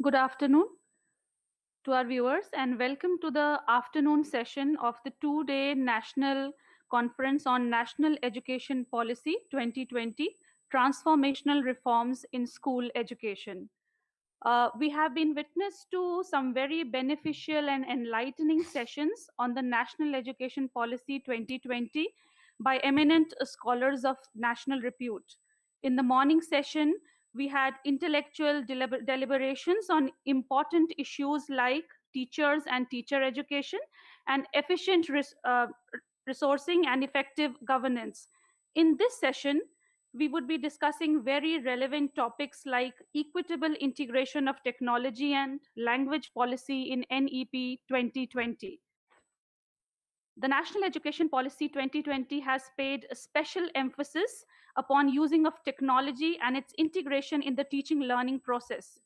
Good afternoon to our viewers and welcome to the afternoon session of the two-day National Conference on National Education Policy 2020 Transformational Reforms in School Education. We have been witness to some very beneficial and enlightening sessions on the National Education Policy 2020 by eminent scholars of national repute. In the morning session, we had intellectual deliberations on important issues like teachers and teacher education and efficient resourcing and effective governance. In this session, we would be discussing very relevant topics like equitable integration of technology and language policy in NEP 2020. The National Education Policy 2020 has paid a special emphasis upon using of technology and its integration in the teaching learning process.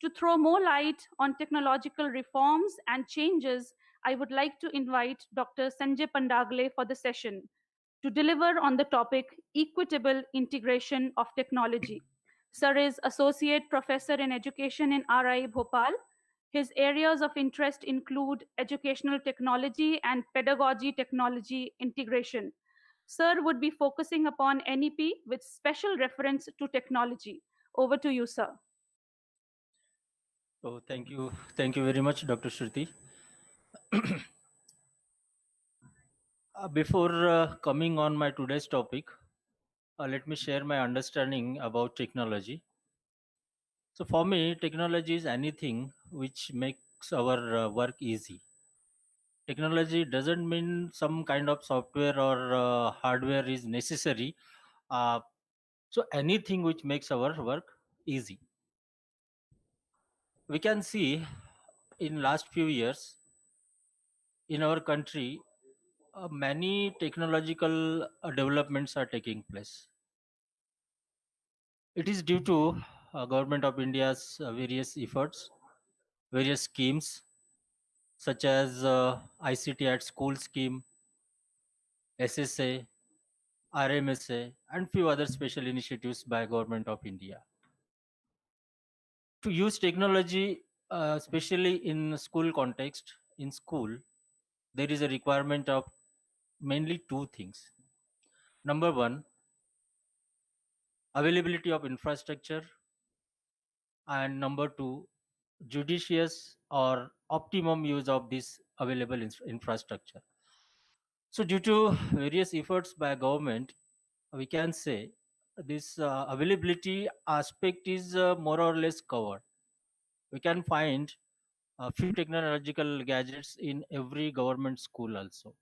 To throw more light on technological reforms and changes, I would like to invite Dr. Sanjay Pandagle for the session to deliver on the topic equitable integration of technology. Sir is Associate Professor in Education in RI Bhopal. His areas of interest include educational technology and pedagogy technology integration. Sir would be focusing upon NEP with special reference to technology. Over to you, sir. Oh, thank you. Thank you very much, Dr. Shruti. Before coming on my today's topic, let me share my understanding about technology. So, for me, technology is anything which makes our work easy. Technology doesn't mean some kind of software or hardware is necessary. Uh, so, anything which makes our work easy. We can see in last few years in our country many technological developments are taking place. It is due to government of India's various efforts, various schemes such as ICT at School scheme, SSA, RMSA, and few other special initiatives by government of India. To use technology, especially in school context, in school, there is a requirement of mainly two things. Number one, availability of infrastructure, and number two, judicious or optimum use of this available infrastructure. So due to various efforts by government, we can say this availability aspect is more or less covered. We can find a few technological gadgets in every government school also.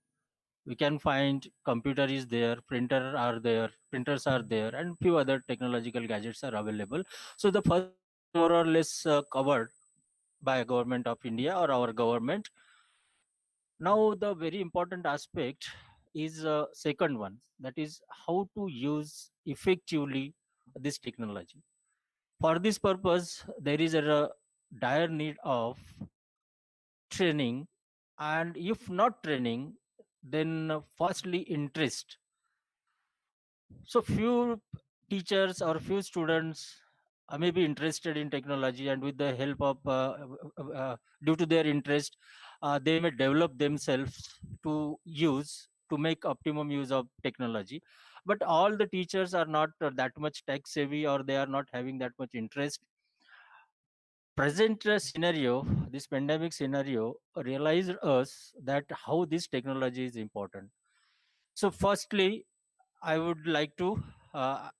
We can find computer is there, printers are there, and few other technological gadgets are available. So the first more or less covered by government of India or our government. Now the very important aspect is second one, that is how to use effectively this technology. For this purpose, there is a dire need of training, and if not training, then firstly interest. So few teachers or few students may be interested in technology, and with the help of due to their interest, they may develop themselves to use to make optimum use of technology. But all the teachers are not that much tech savvy, or they are not having that much interest. Present scenario, this pandemic scenario, realized us that how this technology is important. So firstly, I would like to, I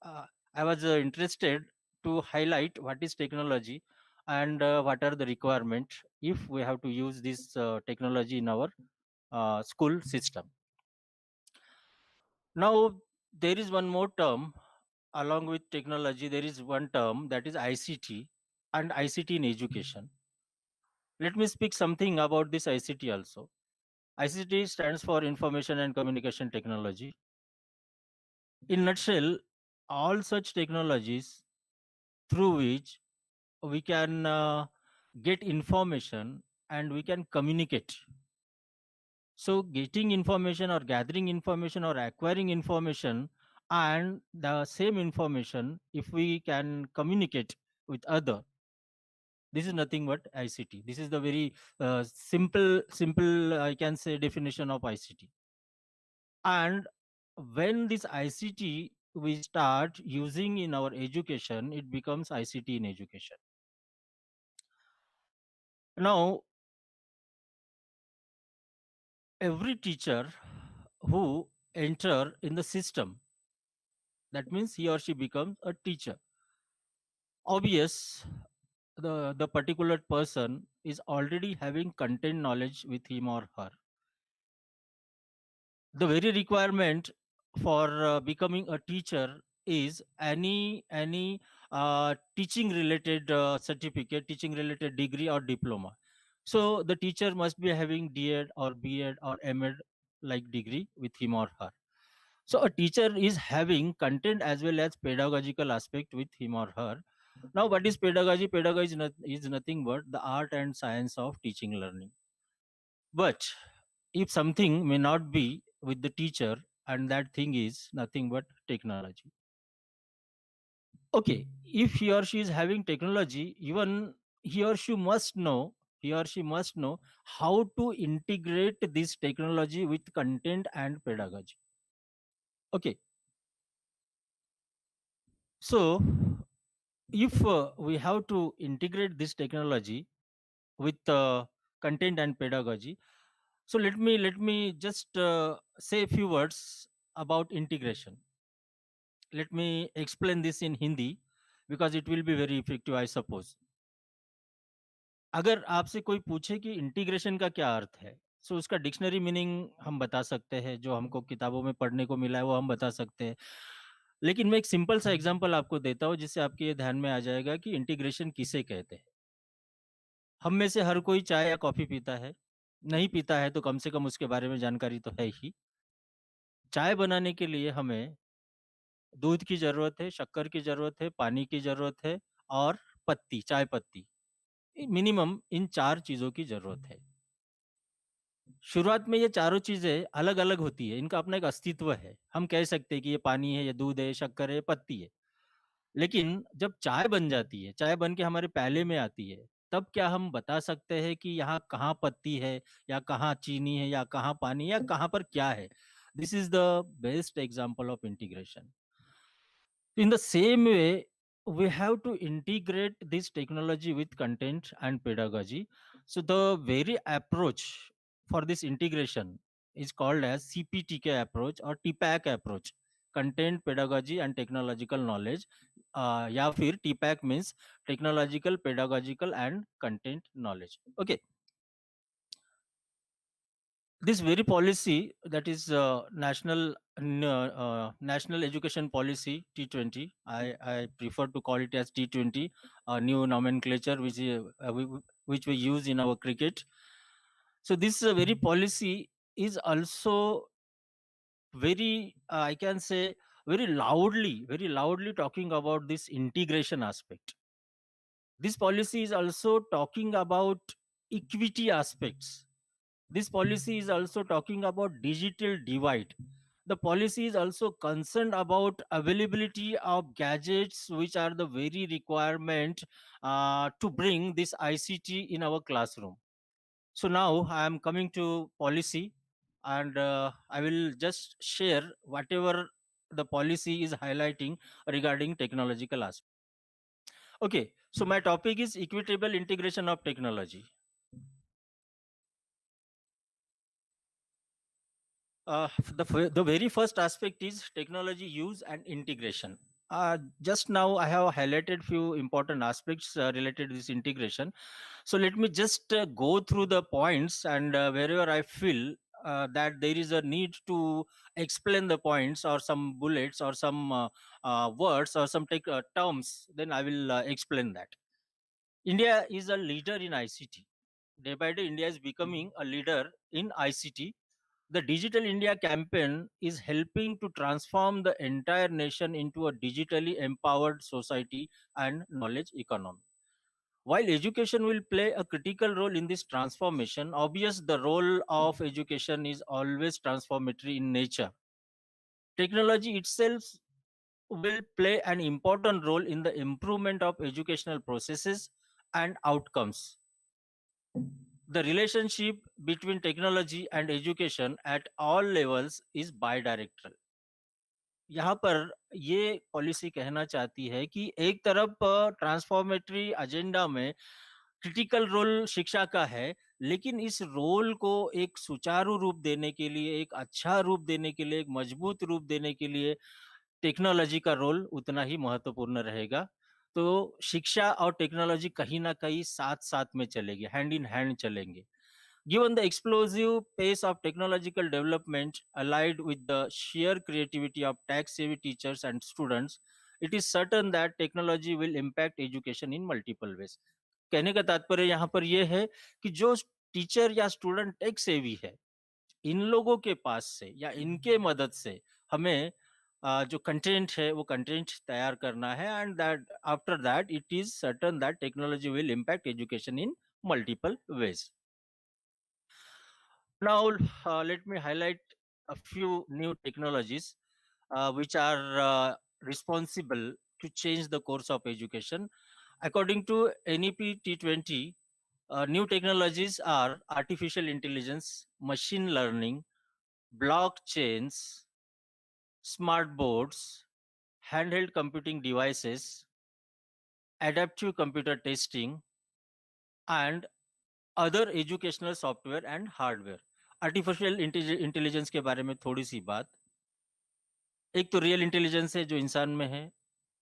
was interested to highlight what is technology and what are the requirement if we have to use this technology in our school system. Now, there is one more term along with technology. There is one term, that is ICT, and ICT in education. Let me speak something about this ICT also. ICT stands for Information and Communication Technology. In nutshell, all such technologies through which we can get information and we can communicate. So getting information or gathering information or acquiring information, and the same information, if we can communicate with other, This is nothing but ICT. This is the very simple I can say definition of ICT. And when this ICT we start using in our education, it becomes ICT in education. Now, every teacher who enter in the system, that means he or she becomes a teacher. Obvious, the particular person is already having content knowledge with him or her. The very requirement for becoming a teacher is any teaching related certificate, teaching related degree or diploma. So the teacher must be having D.Ed or B.Ed or M.Ed like degree with him or her. So a teacher is having content as well as pedagogical aspect with him or her. Now, what is pedagogy? Pedagogy is nothing but the art and science of teaching learning. But if something may not be with the teacher, and that thing is nothing but technology. Okay, if he or she is having technology, even he or she must know, he or she must know how to integrate this technology with content and pedagogy. Okay, so if we have to integrate this technology with content and pedagogy, so let me just say a few words about integration. Let me explain this in Hindi because it will be very effective, I suppose. अगर आपसे कोई पूछे कि integration का क्या अर्थ है, सो उसका dictionary meaning हम बता सकते हैं, जो हमको किताबों में पढ़ने को मिला है वो हम बता सकते हैं। लेकिन मैं एक सिंपल सा एग्जांपल आपको देता हूँ जिससे आपके ये ध्यान में आ जाएगा कि इंटीग्रेशन किसे कहते हैं। हम में से हर कोई चाय या कॉफी पीता है, नहीं पीता है तो कम से कम उसके बारे में जानकारी तो है ही। चाय बनाने के लिए हमें दूध की ज़रूरत है, शक्कर की ज़रूरत है, पानी की ज़रूरत है और पत्ती, चाय पत्ती। मिनिमम इन 4 चीज़ों की ज़रूरत है। शुरुआत में ये चारों चीज़ें अलग-अलग होती है, इनका अपना एक अस्तित्व है। हम कह सकते हैं कि ये पानी है, ये दूध है, ये शक्कर है, ये पत्ती है। लेकिन जब चाय बन जाती है, चाय बन के हमारे प्याले में आती है, तब क्या हम बता सकते हैं कि यहाँ कहाँ पत्ती है या कहाँ चीनी है या कहाँ पानी या कहाँ पर क्या है? This is the best example of integration. In the same way, we have to integrate this technology with content and pedagogy. So the very approach for this integration is called as CPTK approach or TPAC approach, content, pedagogy and technological knowledge. या फिर TPAC means technological, pedagogical and content knowledge. Okay. This very policy, that is national education policy T20, I prefer to call it as T20, new nomenclature which we use in our cricket. So this very policy is also very I can say very loudly talking about this integration aspect. This policy is also talking about equity aspects. This policy is also talking about digital divide. The policy is also concerned about availability of gadgets, which are the very requirement to bring this ICT in our classroom. So now I am coming to policy, and I will just share whatever the policy is highlighting regarding technological aspect. Okay, so my topic is equitable integration of technology. The very first aspect is technology use and integration. Just now I have highlighted few important aspects related to this integration. So let me just go through the points, and wherever I feel that there is a need to explain the points or some bullets or some words or some terms, then I will explain that. India is a leader in ICT. Day by day, India is becoming a leader in ICT. The Digital India campaign is helping to transform the entire nation into a digitally empowered society and knowledge economy. While education will play a critical role in this transformation, obvious the role of education is always transformatory in nature. Technology itself will play an important role in the improvement of educational processes and outcomes. The relationship between technology and education at all levels is bidirectional. यहाँ पर ये policy कहना चाहती है कि एक तरफ transformatory agenda में क्रिटिकल रोल शिक्षा का है, लेकिन इस रोल को एक सुचारू रूप देने के लिए, एक अच्छा रूप देने के लिए, एक मजबूत रूप देने के लिए टेक्नोलॉजी का रोल उतना ही महत्वपूर्ण रहेगा। तो शिक्षा और टेक्नोलॉजी कहीं ना कहीं साथ साथ में चलेगी, हैंड इन हैंड चलेंगे। Given the explosive pace of technological development allied with the sheer creativity of tech-savvy teachers and students, it is certain that technology will impact education in multiple ways. कहने का तात्पर्य यहाँ पर यह है कि जो टीचर या स्टूडेंट टेक सेवी है, इन लोगों के पास से या इनके मदद से हमें जो कंटेंट है वो कंटेंट तैयार करना है, and that after that it is certain that technology will impact education in multiple ways. Now, let me highlight a few new technologies which are responsible to change the course of education. According to NEP T20, new technologies are artificial intelligence, machine learning, blockchains, smart boards, handheld computing devices, adaptive computer testing, and other educational software and hardware. Artificial intelligence के बारे में थोड़ी सी बात. एक तो real intelligence है जो इंसान में है,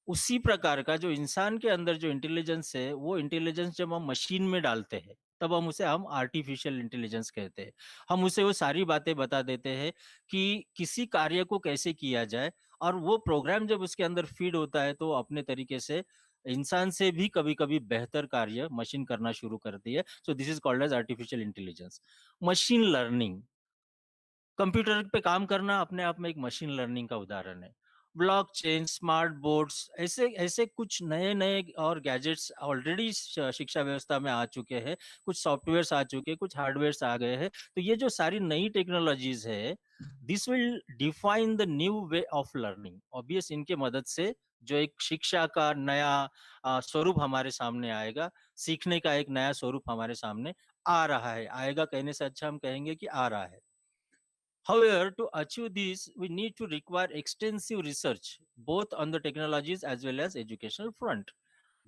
उसी प्रकार का जो इंसान के अंदर जो इंटेलिजेंस है, वो इंटेलिजेंस जब हम मशीन में डालते हैं तब हम आर्टिफिशियल इंटेलिजेंस कहते हैं. हम उसे वो सारी बातें बता देते हैं कि किसी कार्य को कैसे किया जाए, और वो प्रोग्राम जब उसके अंदर फीड होता है तो अपने तरीके से इंसान से भी कभी कभी बेहतर कार्य मशीन करना शुरू करती है. So this is called as artificial intelligence. Machine learning, computer पे काम करना अपने आप में एक मशीन लर्निंग का उदाहरण है. ब्लॉकचेन, स्मार्ट बोर्ड्स, ऐसे ऐसे कुछ नए नए और गैजेट्स ऑलरेडी शिक्षा व्यवस्था में आ चुके हैं. कुछ सॉफ्टवेयर्स आ चुके हैं, कुछ हार्डवेयर्स आ गए हैं. तो ये जो सारी नई टेक्नोलॉजीज है, this will define the new way of learning. Obvious इनके मदद से जो एक शिक्षा का नया स्वरूप हमारे सामने आएगा, सीखने का एक नया स्वरूप हमारे सामने आ रहा है. आएगा कहने से अच्छा हम कहेंगे कि आ रहा है. However, to achieve this, we need to require extensive research, both on the technologies as well as educational front.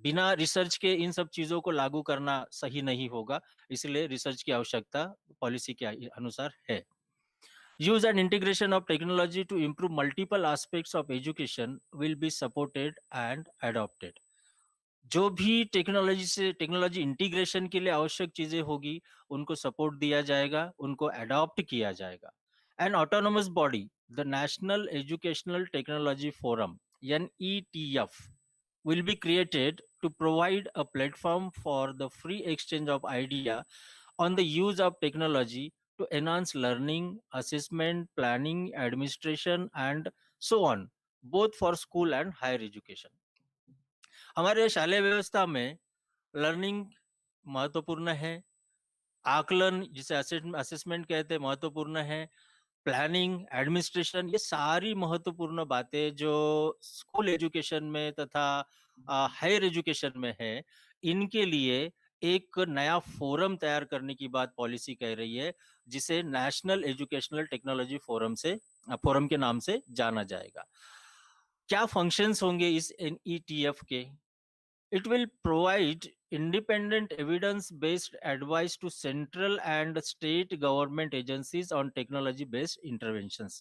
बिना रिसर्च के इन सब चीजों को लागू करना सही नहीं होगा, इसलिए रिसर्च की आवश्यकता पॉलिसी के अनुसार है. Use and integration of technology to improve multiple aspects of education will be supported and adopted. जो भी टेक्नोलॉजी इंटीग्रेशन के लिए आवश्यक चीजें होगी, उनको सपोर्ट दिया जाएगा, उनको अडॉप्ट किया जाएगा. N autonomous body, the national educational technology forum (NETF) will be created to provide a platform for the free exchange of idea on the use of technology to enhance learning, assessment, planning, administration, and so on, both for school and higher education. हमारे शालेय व्यवस्था में learning महत्वपूर्ण है, आकलन जिसे assessment कहते हैं महत्वपूर्ण है, प्लानिंग, एडमिनिस्ट्रेशन, ये सारी महत्वपूर्ण बातें जो स्कूल एजुकेशन में तथा हायर एजुकेशन में है, इनके लिए एक नया फोरम तैयार करने की बात पॉलिसी कह रही है, जिसे नेशनल एजुकेशनल टेक्नोलॉजी फोरम के नाम से जाना जाएगा. क्या फंक्शंस होंगे इस NETF के? It will provide independent evidence-based advice to central and state government agencies on technology-based interventions.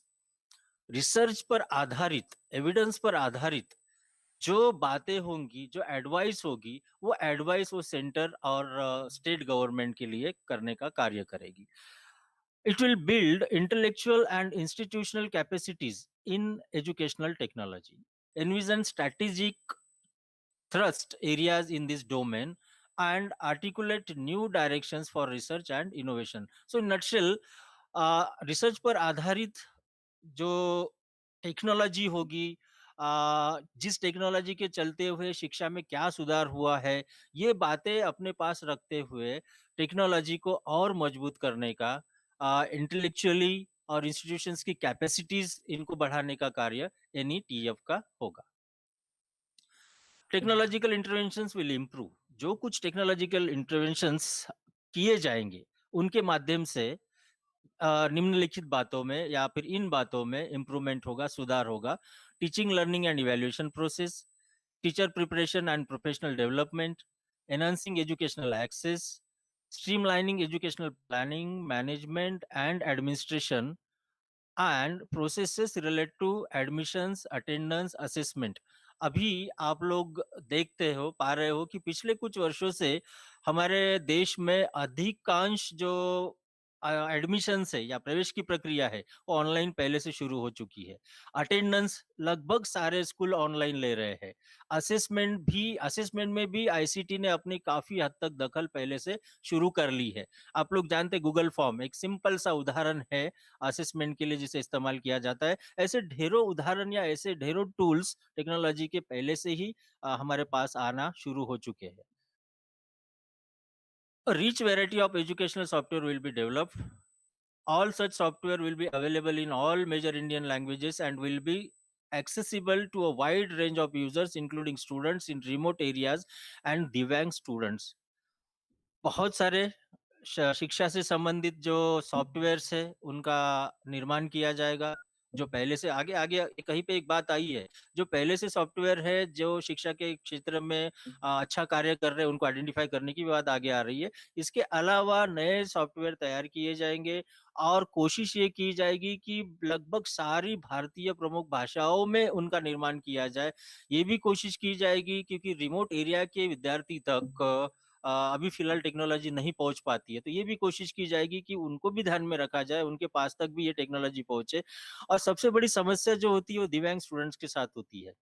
Research पर आधारित, एविडेंस पर आधारित जो बातें होंगी, जो एडवाइस होगी, वो एडवाइस वो सेंटर और स्टेट गवर्नमेंट के लिए करने का कार्य करेगी. It will build intellectual and institutional capacities in educational technology, envision strategic thrust areas in this domain, and articulate new directions for research and innovation. So in nutshell, research पर आधारित जो technology होगी, जिस टेक्नोलॉजी के चलते हुए शिक्षा में क्या सुधार हुआ है, ये बातें अपने पास रखते हुए टेक्नोलॉजी को और मजबूत करने का, इंटेलेक्चुअली और इंस्टीट्यूशंस की कैपेसिटीज इनको बढ़ाने का कार्य NETF का होगा. Technological interventions will improve जो कुछ टेक्नोलॉजिकल इंटरवेंशंस किए जाएंगे उनके माध्यम से निम्नलिखित बातों में या फिर इन बातों में इम्प्रूवमेंट होगा, सुधार होगा। Teaching, learning and evaluation process, teacher preparation and professional development, enhancing educational access, streamlining educational planning, management and administration, and processes related to admissions, attendance, assessment। अभी आप लोग देखते हो, पा रहे हो कि पिछले कुछ वर्षों से हमारे देश में अधिकांश जो एडमिशन है या प्रवेश की प्रक्रिया है वो ऑनलाइन पहले से शुरू हो चुकी है। अटेंडेंस लगभग सारे स्कूल ऑनलाइन ले रहे हैं। असेसमेंट में भी आईसीटी ने अपनी काफी हद तक दखल पहले से शुरू कर ली है। आप लोग जानते, गूगल फॉर्म एक सिंपल सा उदाहरण है असेसमेंट के लिए जिसे इस्तेमाल किया जाता है। ऐसे ढेरों उदाहरण या ऐसे ढेरों टूल्स टेक्नोलॉजी के पहले से ही हमारे पास आना शुरू हो चुके हैं। A rich variety of educational software will be developed. All such software will be available in all major Indian languages and will be accessible to a wide range of users, including students in remote areas and Divyang students. बहुत सारे शिक्षा से संबंधित जो softwares है उनका निर्माण किया जाएगा। जो पहले से आगे आगे कहीं पे एक बात आई है, जो पहले से सॉफ्टवेयर है जो शिक्षा के क्षेत्र में अच्छा कार्य कर रहे हैं उनको आइडेंटिफाई करने की बात आगे आ रही है। इसके अलावा नए सॉफ्टवेयर तैयार किए जाएंगे और कोशिश ये की जाएगी कि लगभग सारी भारतीय प्रमुख भाषाओं में उनका निर्माण किया जाए। ये भी कोशिश की जाएगी क्योंकि रिमोट एरिया के विद्यार्थी तक अभी फिलहाल टेक्नोलॉजी नहीं पहुंच पाती है, तो ये भी कोशिश की जाएगी कि उनको भी ध्यान में रखा जाए, उनके पास तक भी ये टेक्नोलॉजी पहुंचे। और सबसे बड़ी समस्या जो होती है वो दिव्यांग स्टूडेंट्स के साथ होती है।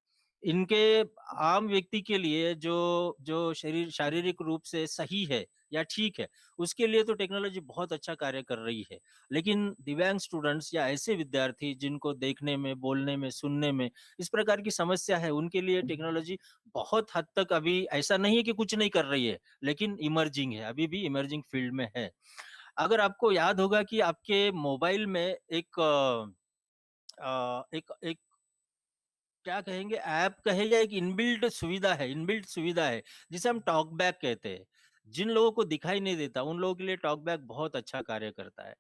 इनके आम व्यक्ति के लिए जो जो शारीरिक रूप से सही है या ठीक है, उसके लिए तो टेक्नोलॉजी बहुत अच्छा कार्य कर रही है। लेकिन दिव्यांग स्टूडेंट्स या ऐसे विद्यार्थी जिनको देखने में, बोलने में, सुनने में इस प्रकार की समस्या है, उनके लिए टेक्नोलॉजी बहुत हद तक अभी ऐसा नहीं है कि कुछ नहीं कर रही है, लेकिन इमर्जिंग है, अभी भी इमर्जिंग फील्ड में है। अगर आपको याद होगा कि आपके मोबाइल में एक एक क्या कहेंगे, ऐप कहे या एक इनबिल्ट सुविधा है जिसे हम टॉक बैक कहते हैं। जिन लोगों को दिखाई नहीं देता उन लोगों के लिए टॉक बैक बहुत अच्छा कार्य करता है।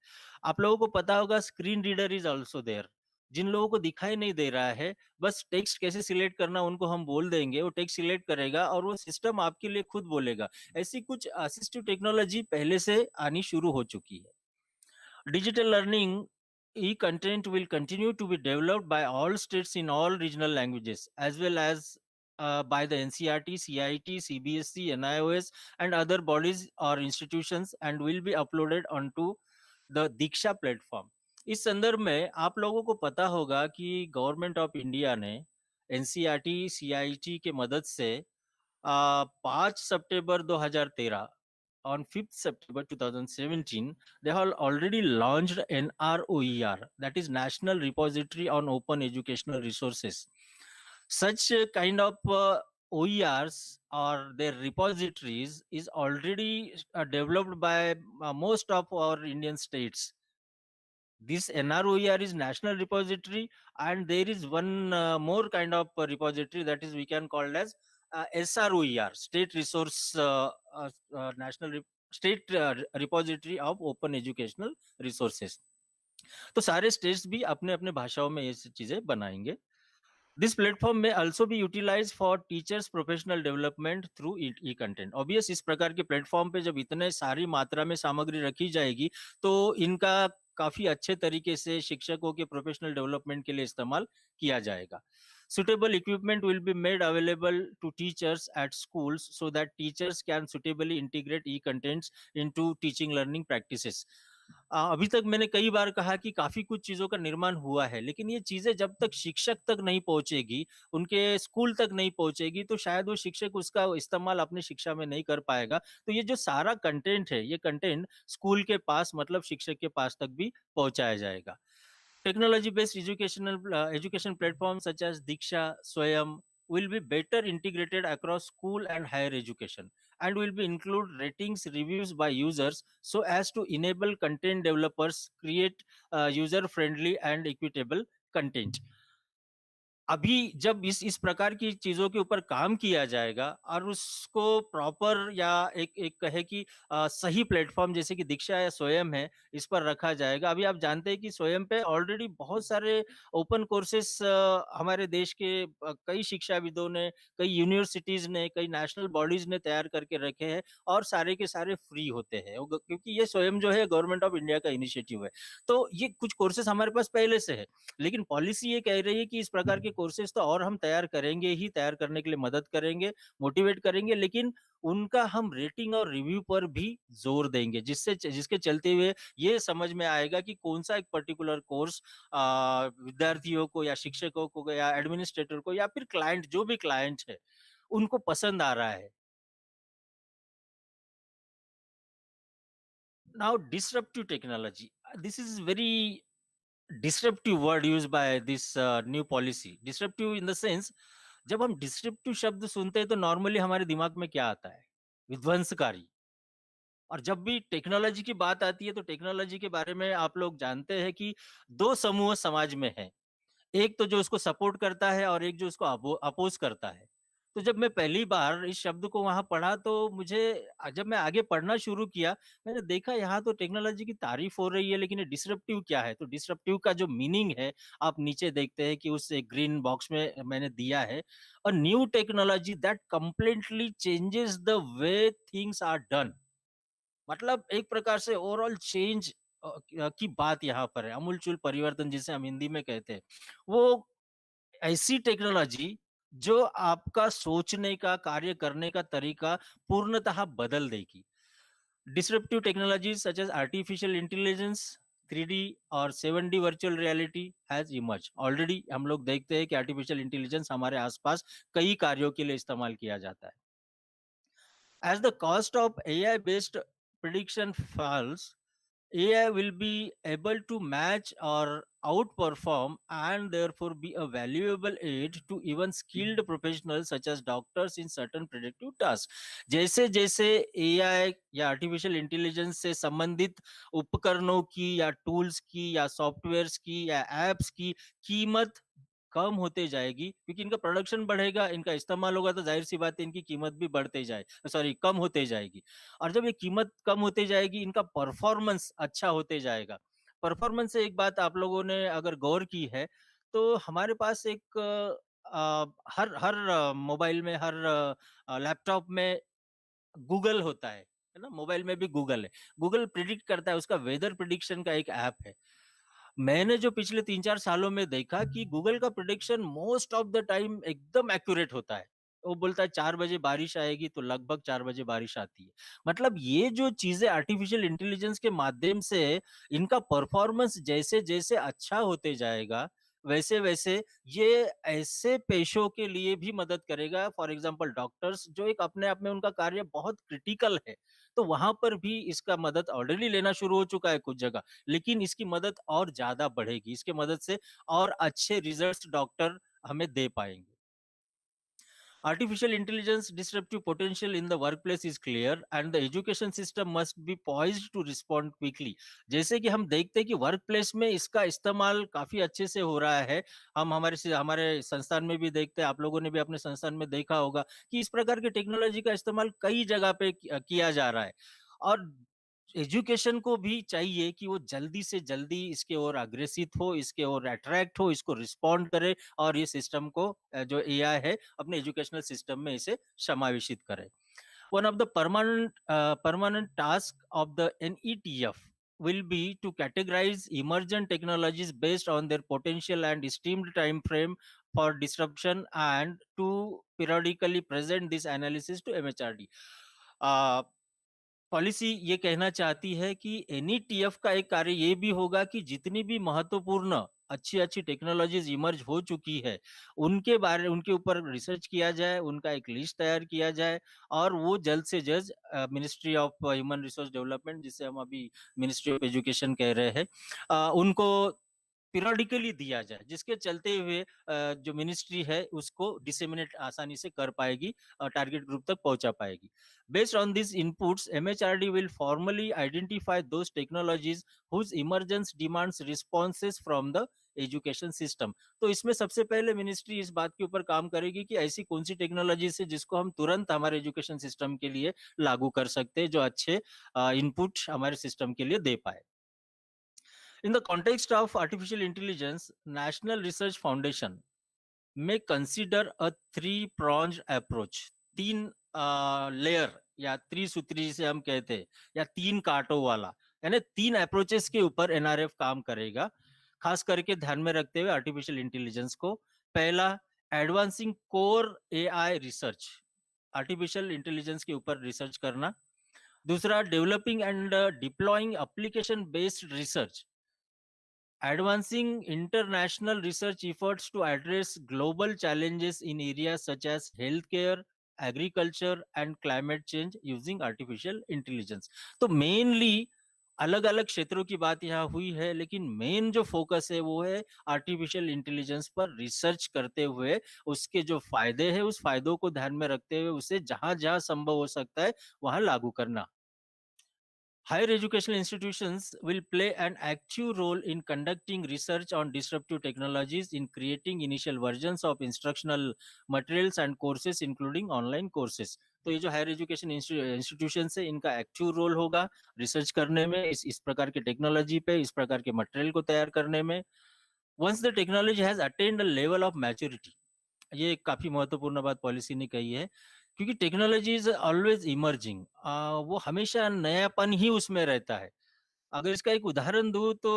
आप लोगों को पता होगा screen reader is also there. जिन लोगों को दिखाई नहीं दे रहा है, बस टेक्स्ट कैसे सिलेक्ट करना उनको हम बोल देंगे, वो टेक्स्ट सिलेक्ट करेगा और वो सिस्टम आपके लिए खुद बोलेगा। ऐसी कुछ असिस्टिव टेक्नोलॉजी पहले से आनी शुरू हो चुकी है। Digital learning e-content will continue to be developed by all states in all regional languages, as well as by the NCRT, CIT, CBSC, NIOS, and other bodies or institutions, and will be uploaded onto the Diksha platform. इस संदर्भ में आप लोगों को पता होगा कि government of India ने एनसीईआरटी, सीआईटी के मदद से 5 सितंबर 2013, on 5th September 2017, they have already launched NROER, that is National Repository on Open Educational Resources. Such kind of OERs or their repositories is already developed by most of our Indian states. This NROER is national repository, and there is one more kind of repository that is we can call as SROER, State Resource National State Repository of Open Educational Resources. तो सारे states भी अपने अपने भाषाओं में ये चीजें बनाएंगे। This platform may also be utilized for teachers professional development through e-content. Obvious, इस प्रकार के प्लेटफॉर्म पे जब इतने सारी मात्रा में सामग्री रखी जाएगी तो इनका काफी अच्छे तरीके से शिक्षकों के प्रोफेशनल डेवलपमेंट के लिए इस्तेमाल किया जाएगा। Suitable equipment will be made available to teachers at schools so that teachers can suitably integrate e-contents into teaching learning practices. अभी तक मैंने कई बार कहा कि काफी कुछ चीजों का निर्माण हुआ है, लेकिन ये चीजें जब तक शिक्षक तक नहीं पहुंचेगी, उनके स्कूल तक नहीं पहुंचेगी, तो शायद वो शिक्षक उसका इस्तेमाल अपनी शिक्षा में नहीं कर पाएगा। तो ये जो सारा कंटेंट है, ये कंटेंट स्कूल के पास मतलब शिक्षक के पास तक भी पहुंचाया जाएगा। Technology based education platforms such as Diksha, Swayam will be better integrated across school and higher education, and will be include ratings, reviews by users so as to enable content developers create user friendly and equitable content. अभी जब इस प्रकार की चीज़ों के ऊपर काम किया जाएगा और उसको प्रॉपर या एक एक कहे कि सही प्लेटफ़ॉर्म जैसे कि दीक्षा या स्वयं है, इस पर रखा जाएगा। अभी आप जानते हैं कि स्वयं पे ऑलरेडी बहुत सारे ओपन कोर्सेज़ हमारे देश के कई शिक्षाविदों ने, कई यूनिवर्सिटीज़ ने, कई नेशनल बॉडीज़ ने तैयार करके रखे हैं और सारे के सारे फ्री होते हैं। वो ग क्योंकि ये स्वयं जो है गवर्नमेंट ऑफ इंडिया का इनिशिएटिव है। तो ये कुछ कोर्सेज़ हमारे पास पहले से है। लेकिन पॉलिसी ये कह रही है कि इस प्रकार के कोर्सेज तो और हम तैयार करेंगे ही, तैयार करने के लिए मदद करेंगे, मोटिवेट करेंगे, लेकिन उनका हम रेटिंग और रिव्यू पर भी जोर देंगे, जिसके चलते हुए ये समझ में आएगा कि कौन सा एक पर्टिकुलर कोर्स विद्यार्थियों को या शिक्षकों को या एडमिनिस्ट्रेटर को या फिर क्लाइंट जो भी क्लाइंट है उनको पसंद आ रहा है। Now disruptive technology, this is very disruptive word used by this new policy. Disruptive in the sense, जब हम डिस्ट्रप्टिव शब्द सुनते हैं तो नॉर्मली हमारे दिमाग में क्या आता है? विध्वंसकारी। और जब भी टेक्नोलॉजी की बात आती है तो टेक्नोलॉजी के बारे में आप लोग जानते हैं कि दो समूह समाज में है। एक तो जो उसको सपोर्ट करता है और एक जो उसको अपोज करता है। तो जब मैं पहली बार इस शब्द को वहां पढ़ा तो मुझे जब मैं आगे पढ़ना शुरू किया, मैंने देखा यहाँ तो टेक्नोलॉजी की तारीफ हो रही है, लेकिन ये डिसरप्टिव क्या है? तो डिसरप्टिव का जो मीनिंग है, आप नीचे देखते हैं कि उस एक ग्रीन बॉक्स में मैंने दिया है, a new technology that completely changes the way things are done. मतलब एक प्रकार से ओवरऑल चेंज की बात यहाँ पर है, अमूलचूल परिवर्तन जिसे हम हिंदी में कहते हैं। वो ऐसी टेक्नोलॉजी जो आपका सोचने का, कार्य करने का तरीका पूर्णतः बदल देगी। Disruptive technologies such as artificial intelligence, 3D और 7D virtual reality has emerge. Already हम लोग देखते हैं कि आर्टिफिशियल इंटेलिजेंस हमारे आसपास कई कार्यों के लिए इस्तेमाल किया जाता है। As the cost of AI based prediction falls, AI will be able to match or outperform and therefore be a valuable aid to even skilled professionals such as doctors in certain predictive tasks. जैसे जैसे AI या artificial intelligence से संबंधित उपकरणों की या tools की या सॉफ्टवेयर्स की या एप्स की कीमत कम होते जाएगी, क्योंकि इनका प्रोडक्शन बढ़ेगा, इनका इस्तेमाल होगा, तो जाहिर सी बात है इनकी कीमत भी बढ़ते जाए, सॉरी कम होते जाएगी। और जब ये कीमत कम होते जाएगी, इनका परफॉर्मेंस अच्छा होते जाएगा। परफॉर्मेंस से एक बात आप लोगों ने अगर गौर की है, तो हमारे पास एक हर हर मोबाइल में, हर लैपटॉप में गूगल होता है ना? मोबाइल में भी गूगल है। गूगल प्रिडिक्ट करता है, उसका वेदर प्रिडिक्शन का एक ऐप है। मैंने जो पिछले 3-4 सालों में देखा कि गूगल का prediction most of the time एकदम एक्यूरेट होता है। वो बोलता है 4 बजे बारिश आएगी तो लगभग 4 बजे बारिश आती है। मतलब ये जो चीज़ें आर्टिफिशियल इंटेलिजेंस के माध्यम से इनका परफॉर्मेंस जैसे-जैसे अच्छा होते जाएगा, वैसे-वैसे ये ऐसे पेशों के लिए भी मदद करेगा, फॉर एग्जांपल डॉक्टर्स जो एक अपने आप में उनका कार्य बहुत क्रिटिकल है, तो वहाँ पर भी इसका मदद ऑलरेडी लेना शुरू हो चुका है कुछ जगह। लेकिन इसकी मदद और ज़्यादा बढ़ेगी। इसकी मदद से और अच्छे रिजल्ट्स डॉक्टर हमें दे पाएँगे। Artificial intelligence disruptive potential in the workplace is clear and the education system must be poised to respond quickly. जैसे कि हम देखते हैं कि वर्क प्लेस में इसका इस्तेमाल काफ़ी अच्छे से हो रहा है। हम हमारे संस्थान में भी देखते हैं, आप लोगों ने भी अपने संस्थान में देखा होगा कि इस प्रकार की टेक्नोलॉजी का इस्तेमाल कई जगह पे किया जा रहा है। और एजुकेशन को भी चाहिए कि वो जल्दी से जल्दी इसके ओर अग्रेसित हो, इसके ओर अट्रैक्ट हो, इसको रिस्पॉन्ड करे और ये सिस्टम को जो एआई है अपने एजुकेशनल सिस्टम में इसे समावेशित करे। One of the permanent task of the NETF will be to categorize emergent technologies based on their potential and esteemed time frame for disruption and to periodically present this analysis to MHRD. Policy ये कहना चाहती है कि NETF का एक कार्य ये भी होगा कि जितनी भी महत्वपूर्ण अच्छी-अच्छी टेक्नोलॉजीज़ इमर्ज हो चुकी है, उनके ऊपर रिसर्च किया जाए, उनका एक लिस्ट तैयार किया जाए और वो जल्द से जल्द ministry of human resource development, जिसे हम अभी मिनिस्ट्री ऑफ एजुकेशन कह रहे हैं, उनको पीरियडिकली दिया जाए, जिसके चलते हुए जो मिनिस्ट्री है उसको डिसेमिनेट आसानी से कर पाएगी, टारगेट ग्रुप तक पहुंचा पाएगी. Based on these inputs, MHRD will formally identify those technologies whose emergence demands responses from the education system. तो इसमें सबसे पहले मिनिस्ट्री इस बात के ऊपर काम करेगी कि ऐसी कौन सी टेक्नोलॉजी है जिसको हम तुरंत हमारे एजुकेशन सिस्टम के लिए लागू कर सकते हैं, जो अच्छे इनपुट हमारे सिस्टम के लिए दे पाए. In the context of artificial intelligence, National Research Foundation may consider a three-pronged approach. तीन लेयर या त्रिसूत्री से हम कहते हैं, या तीन कांटों वाला, यानी तीन अप्रोचेस के ऊपर एनआरएफ काम करेगा, खास करके ध्यान में रखते हुए आर्टिफिशियल इंटेलिजेंस को. पहला, advancing core AI research, artificial intelligence के ऊपर रिसर्च करना. दूसरा, developing and deploying application based research, advancing international research efforts to address global challenges in areas such as healthcare, agriculture and climate change using artificial intelligence. तो mainly अलग अलग क्षेत्रों की बात यहाँ हुई है, लेकिन मेन जो फोकस है वो है आर्टिफिशियल इंटेलिजेंस पर रिसर्च करते हुए उसके जो फायदे हैं उस फायदों को ध्यान में रखते हुए उसे जहां जहां संभव हो सकता है वहां लागू करना. Higher educational institutions will play an active role in conducting research on disruptive technologies, in creating initial versions of instructional materials and courses, including online courses. तो ये जो हायर एजुकेशन इंस्टीट्यूशन है इनका एक्टिव रोल होगा research करने में, इस प्रकार के टेक्नोलॉजी पे, इस प्रकार के मटेरियल को तैयार करने में. Once the technology has attained a level of maturity, ये काफी महत्वपूर्ण बात पॉलिसी ने कही है, क्योंकि टेक्नोलॉजी इज ऑलवेज इमर्जिंग, वो हमेशा नयापन ही उसमें रहता है. अगर इसका एक उदाहरण दूं तो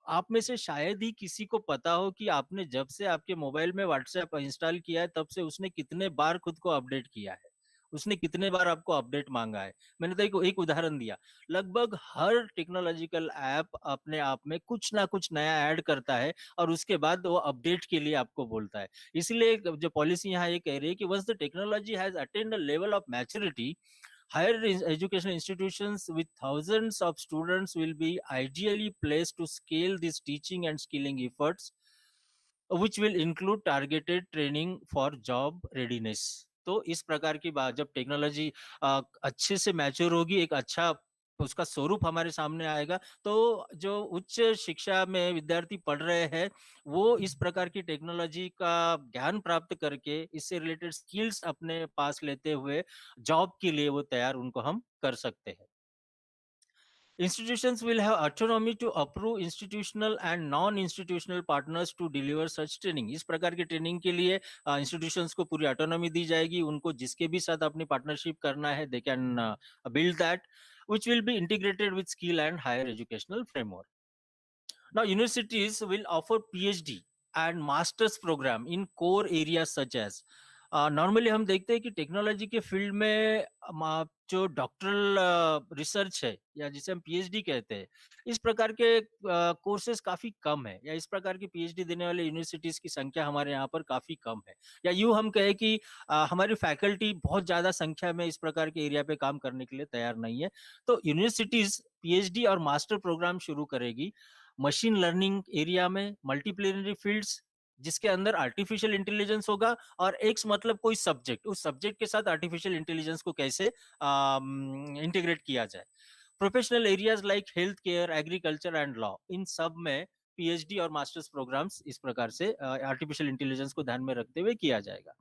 आप में से शायद ही किसी को पता हो कि आपने जब से आपके मोबाइल में व्हाट्सएप इंस्टॉल किया है तब से उसने कितने बार खुद को अपडेट किया है, उसने कितने बार आपको अपडेट मांगा है. मैंने तो एक उदाहरण दिया. लगभग हर टेक्नोलॉजिकल ऐप अपने आप में कुछ ना कुछ नया ऐड करता है और उसके बाद वो अपडेट के लिए आपको बोलता है. इसलिए जो पॉलिसी यहाँ ये कह रही है कि once the technology has attained a level of maturity, higher education institutions with thousands of students will be ideally placed to scale these teaching and skilling efforts, which will include targeted training for job readiness. तो इस प्रकार की बात जब technology अच्छे से mature होगी, एक अच्छा उसका स्वरूप हमारे सामने आएगा, तो जो उच्च शिक्षा में विद्यार्थी पढ़ रहे हैं वो इस प्रकार की टेक्नोलॉजी का ज्ञान प्राप्त करके इससे रिलेटेड स्किल्स अपने पास लेते हुए जॉब के लिए वो तैयार उनको हम कर सकते हैं. Institutions will have autonomy to approve institutional and non-institutional partners to deliver such training. इस प्रकार की ट्रेनिंग के लिए institutions को पूरी autonomy दी जाएगी, उनको जिसके भी साथ अपनी partnership करना है they can build that, which will be integrated with skill and higher educational framework. Now, universities will offer PhD and master's program in core areas such as, normally हम देखते हैं कि टेक्नोलॉजी के फील्ड में जो doctoral research है या जिसे हम पीएचडी कहते हैं, इस प्रकार के कोर्सेज काफी कम है, या इस प्रकार की पीएचडी देने वाले यूनिवर्सिटीज की संख्या हमारे यहाँ पर काफी कम है, या यूं हम कहें कि हमारी फैकल्टी बहुत ज्यादा संख्या में इस प्रकार के एरिया पे काम करने के लिए तैयार नहीं है. तो यूनिवर्सिटीज पीएचडी और मास्टर प्रोग्राम शुरू करेगी मशीन लर्निंग एरिया में, मल्टीप्लिनरी फील्ड्स जिसके अंदर आर्टिफिशियल इंटेलिजेंस होगा, और एक्स मतलब कोई सब्जेक्ट, उस सब्जेक्ट के साथ आर्टिफिशियल इंटेलिजेंस को कैसे इंटीग्रेट किया जाए. Professional areas like health care, agriculture and law, इन सब में पीएचडी और मास्टर्स प्रोग्राम्स इस प्रकार से आर्टिफिशियल इंटेलिजेंस को ध्यान में रखते हुए किया जाएगा.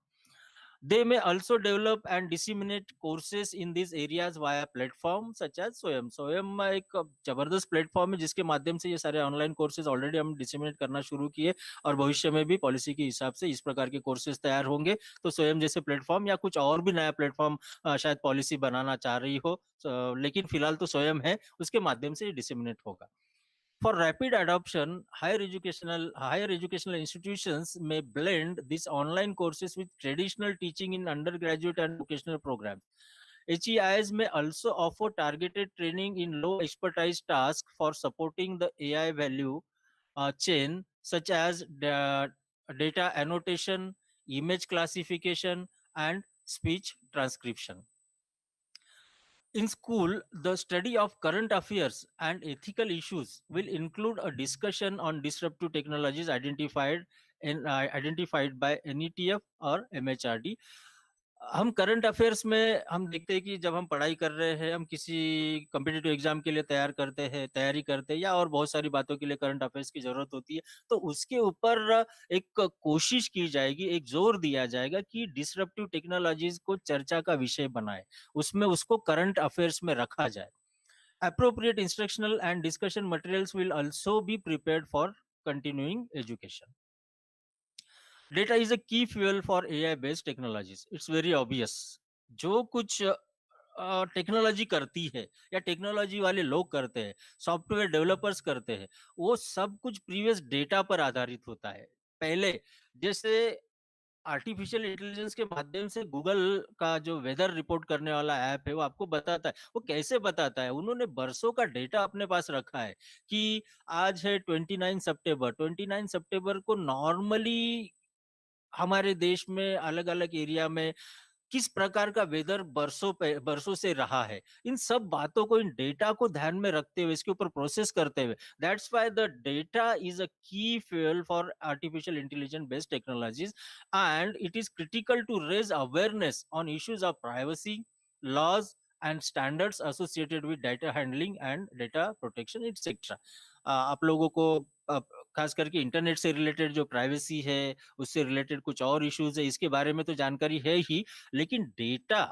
They may also develop and disseminate courses in these areas via platforms such as SWAYAM. SWAYAM एक जबरदस्त प्लेटफॉर्म है जिसके माध्यम से ये सारे ऑनलाइन कोर्सेज ऑलरेडी हम डिसमिनेट करना शुरू किए, और भविष्य में भी पॉलिसी के हिसाब से इस प्रकार के कोर्सेज तैयार होंगे. तो स्वयं जैसे प्लेटफॉर्म या कुछ और भी नया प्लेटफॉर्म शायद पॉलिसी बनाना चाह रही हो, लेकिन फिलहाल तो स्वयं है, उसके माध्यम से ये डिसमिनेट होगा. For rapid adoption, higher educational institutions may blend these online courses with traditional teaching in undergraduate and vocational programs. HEIs may also offer targeted training in low expertise tasks for supporting the AI value chain, such as data annotation, image classification, and speech transcription. In school, the study of current affairs and ethical issues will include a discussion on disruptive technologies identified by NETF or MHRD. हम current affairs में हम देखते हैं कि जब हम पढ़ाई कर रहे हैं, हम किसी कॉम्पिटिटिव एग्जाम के लिए तैयारी करते हैं या और बहुत सारी बातों के लिए करंट अफेयर्स की जरूरत होती है, तो उसके ऊपर एक कोशिश की जाएगी, एक जोर दिया जाएगा कि डिसरप्टिव टेक्नोलॉजीज को चर्चा का विषय बनाए, उसमें उसको करंट अफेयर्स में रखा जाए. Appropriate instructional and discussion materials will also be prepared for continuing education. Data is a key fuel for AI based technologies. It's very obvious. जो कुछ टेक्नोलॉजी करती है या टेक्नोलॉजी वाले लोग करते हैं, सॉफ्टवेयर डेवलपर्स करते हैं, वो सब कुछ प्रीवियस डेटा पर आधारित होता है. पहले जैसे आर्टिफिशियल इंटेलिजेंस के माध्यम से गूगल का जो वेदर रिपोर्ट करने वाला ऐप है वो आपको बताता है. वो कैसे बताता है? उन्होंने बरसों का डेटा अपने पास रखा है कि आज है 29 सितंबर, 29 सितंबर को नॉर्मली हमारे देश में अलग अलग एरिया में किस प्रकार का वेदर बरसों से रहा है. इन सब बातों को, इन डेटा को ध्यान में रखते हुए, इसके ऊपर प्रोसेस करते हुए, that's why the data is a key fuel for artificial intelligence based technologies, and it is critical to raise awareness on issues of privacy, laws and standards associated with data handling and data protection etcetera. आप लोगों को खास करके internet से related जो privacy है, उससे related कुछ और इश्यूज है, इसके बारे में तो जानकारी है ही, लेकिन डेटा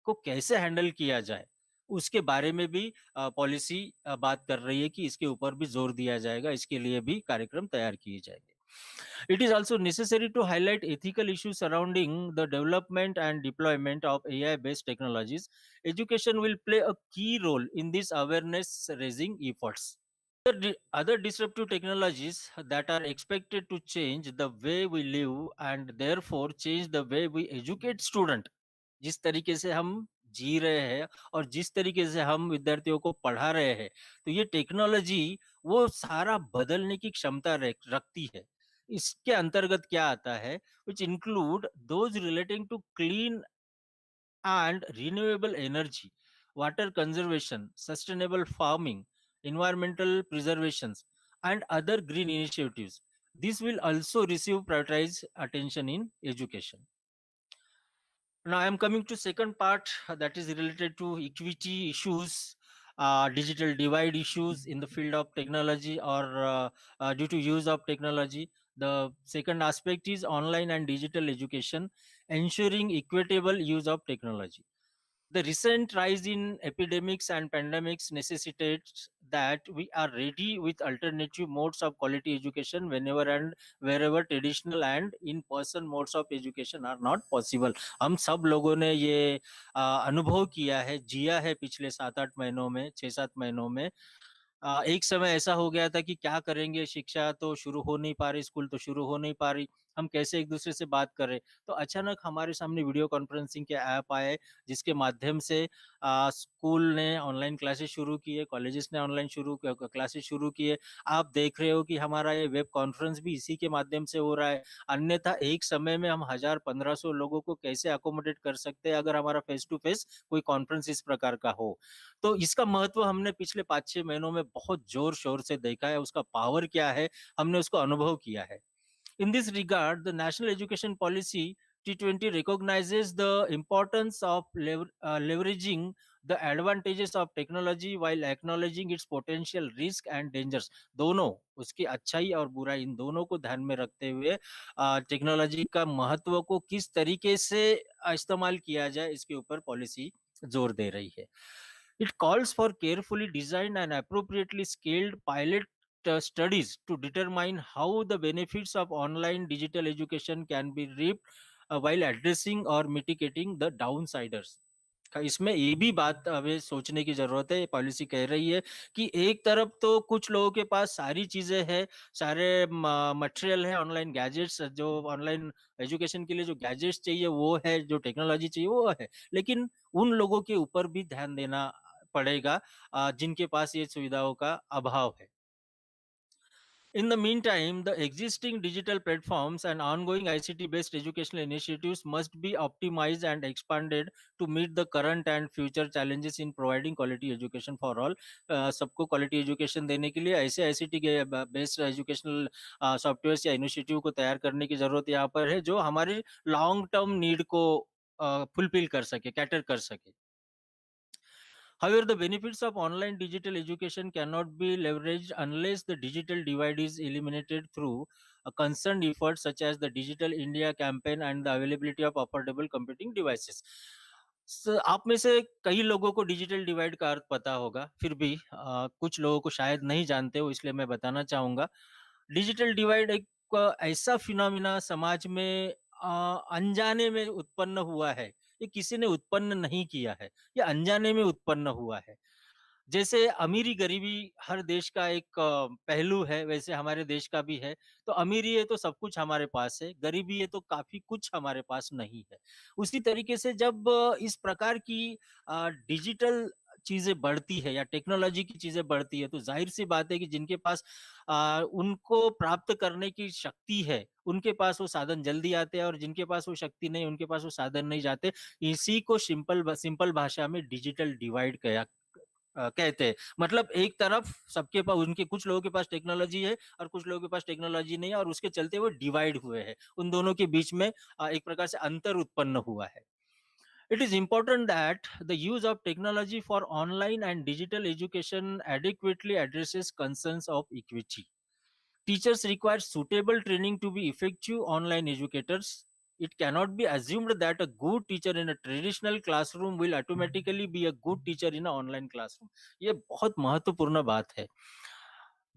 को कैसे हैंडल किया जाए उसके बारे में भी पॉलिसी बात कर रही है कि इसके ऊपर भी जोर दिया जाएगा, इसके लिए भी कार्यक्रम तैयार किए जाएंगे. It is also necessary to highlight ethical issues surrounding the development and deployment of AI based technologies. Education will play a key role in this awareness raising efforts. Other disruptive technologies that are expected to change the way we live and therefore change the way we educate student. जिस तरीके से हम जी रहे हैं और जिस तरीके से हम विद्यार्थियों को पढ़ा रहे हैं, तो ये टेक्नोलॉजी वो सारा बदलने की क्षमता रखती है. इसके अंतर्गत क्या आता है? Which include those relating to clean and renewable energy, water conservation, sustainable farming, environmental preservations, and other green initiatives. This will also receive prioritized attention in education. Now I am coming to second part that is related to equity issues, digital divide issues in the field of technology or due to use of technology. The second aspect is online and digital education, ensuring equitable use of technology. The recent rise in epidemics and pandemics necessitates that we are ready with alternative modes of quality education whenever and wherever traditional and in-person modes of education are not possible. हम सब लोगों ने ये अनुभव किया है, जिया है पिछले 7-8 महीनों में, 6-7 महीनों में. एक समय ऐसा हो गया था कि क्या करेंगे, शिक्षा तो शुरू हो नहीं पा रही, स्कूल तो शुरू हो नहीं पा रही, हम कैसे एक दूसरे से बात करें. तो अचानक हमारे सामने वीडियो कॉन्फ्रेंसिंग के ऐप आए, जिसके माध्यम से स्कूल ने ऑनलाइन क्लासेस शुरू किए, कॉलेजेस ने ऑनलाइन क्लासेस शुरू किए. आप देख रहे हो कि हमारा ये वेब कॉन्फ्रेंस भी इसी के माध्यम से हो रहा है. अन्यथा एक समय में हम 1000-1500 लोगों को कैसे अकोमोडेट कर सकते हैं अगर हमारा फेस टू फेस कोई कॉन्फ्रेंस इस प्रकार का हो. तो इसका महत्व हमने पिछले 5-6 महीनों में बहुत जोर शोर से देखा है. उसका पावर क्या है, हमने उसको अनुभव किया है. In this regard, the National Education Policy T20 recognizes the importance of leveraging the advantages of technology while acknowledging its potential risk and dangers. दोनों, उसकी अच्छाई और बुराई, इन दोनों को ध्यान में रखते हुए टेक्नोलॉजी का महत्व को किस तरीके से इस्तेमाल किया जाए, इसके ऊपर पॉलिसी जोर दे रही है. It calls for carefully designed and appropriately scaled pilot studies to determine how the benefits of online digital education can be reaped while addressing or mitigating the downsiders. इसमें ये भी बात हमें सोचने की जरूरत है. पॉलिसी कह रही है कि एक तरफ तो कुछ लोगों के पास सारी चीजें हैं, सारे मटेरियल है, ऑनलाइन गैजेट्स, जो ऑनलाइन एजुकेशन के लिए जो गैजेट्स चाहिए वो है, जो टेक्नोलॉजी चाहिए वो है, लेकिन उन लोगों के ऊपर भी ध्यान देना पड़ेगा जिनके पास ये सुविधाओं का अभाव है. In the meantime, the existing digital platforms and ongoing ICT-based educational initiatives must be optimized and expanded to meet the current and future challenges in providing quality education for all. सबको quality education देने के लिए ऐसे ICT के based educational software या initiative को तैयार करने की जरूरत यहाँ पर है, जो हमारे लॉन्ग टर्म नीड को फुलफिल कर सके, कैटर कर सके. However, the benefits of online digital education cannot be leveraged unless the digital divide is eliminated through a concerned efforts such as the Digital India campaign and the availability of affordable computing devices. आप में से कई लोगों को digital divide का अर्थ पता होगा, फिर भी कुछ लोगों को शायद नहीं जानते हो, इसलिए मैं बताना चाहूंगा. डिजिटल डिवाइड एक ऐसा फिनोमिना समाज में अनजाने में उत्पन्न हुआ है. ये किसी ने उत्पन्न नहीं किया है, ये अनजाने में उत्पन्न हुआ है. जैसे अमीरी गरीबी हर देश का एक पहलू है, वैसे हमारे देश का भी है. तो अमीरी है तो सब कुछ हमारे पास है, गरीबी है तो काफी कुछ हमारे पास नहीं है. उसी तरीके से जब इस प्रकार की डिजिटल चीजें बढ़ती है या टेक्नोलॉजी की चीजें बढ़ती है, तो जाहिर सी बात है कि जिनके पास उनको प्राप्त करने की शक्ति है, उनके पास वो साधन जल्दी आते हैं, और जिनके पास वो शक्ति नहीं, उनके पास वो साधन नहीं जाते. इसी को सिंपल सिंपल भाषा में डिजिटल डिवाइड कहते हैं. मतलब एक तरफ सबके पास, उनके कुछ लोगों के पास टेक्नोलॉजी है और कुछ लोगों के पास टेक्नोलॉजी नहीं है, और उसके चलते वो डिवाइड हुए हैं. उन दोनों के बीच में एक प्रकार से अंतर उत्पन्न हुआ है. It is important that the use of technology for online and digital education adequately addresses concerns of equity. Teachers require suitable training to be effective online educators. It cannot be assumed that a good teacher in a traditional classroom will automatically be a good teacher in an online classroom. ये बहुत महत्वपूर्ण बात है.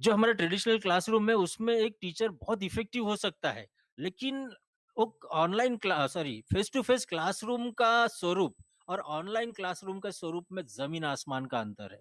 जो हमारा traditional classroom है, उसमें एक टीचर बहुत इफेक्टिव हो सकता है, लेकिन वो online class, sorry, face to face classroom का स्वरूप और ऑनलाइन क्लासरूम का स्वरूप में जमीन आसमान का अंतर है.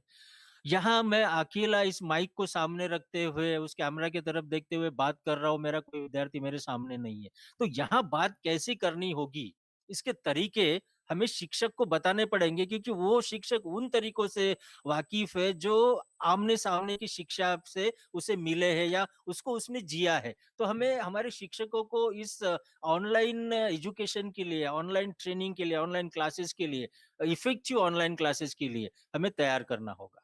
यहाँ मैं अकेला इस माइक को सामने रखते हुए उस कैमरा की तरफ देखते हुए बात कर रहा हूँ, मेरा कोई विद्यार्थी मेरे सामने नहीं है. तो यहाँ बात कैसी करनी होगी, इसके तरीके हमें शिक्षक को बताने पड़ेंगे, क्योंकि वो शिक्षक उन तरीकों से वाकिफ है जो आमने सामने की शिक्षा से उसे मिले हैं या उसको उसने जिया है. तो हमें हमारे शिक्षकों को इस ऑनलाइन एजुकेशन के लिए, ऑनलाइन ट्रेनिंग के लिए, ऑनलाइन क्लासेस के लिए, इफेक्टिव ऑनलाइन क्लासेस के लिए हमें तैयार करना होगा.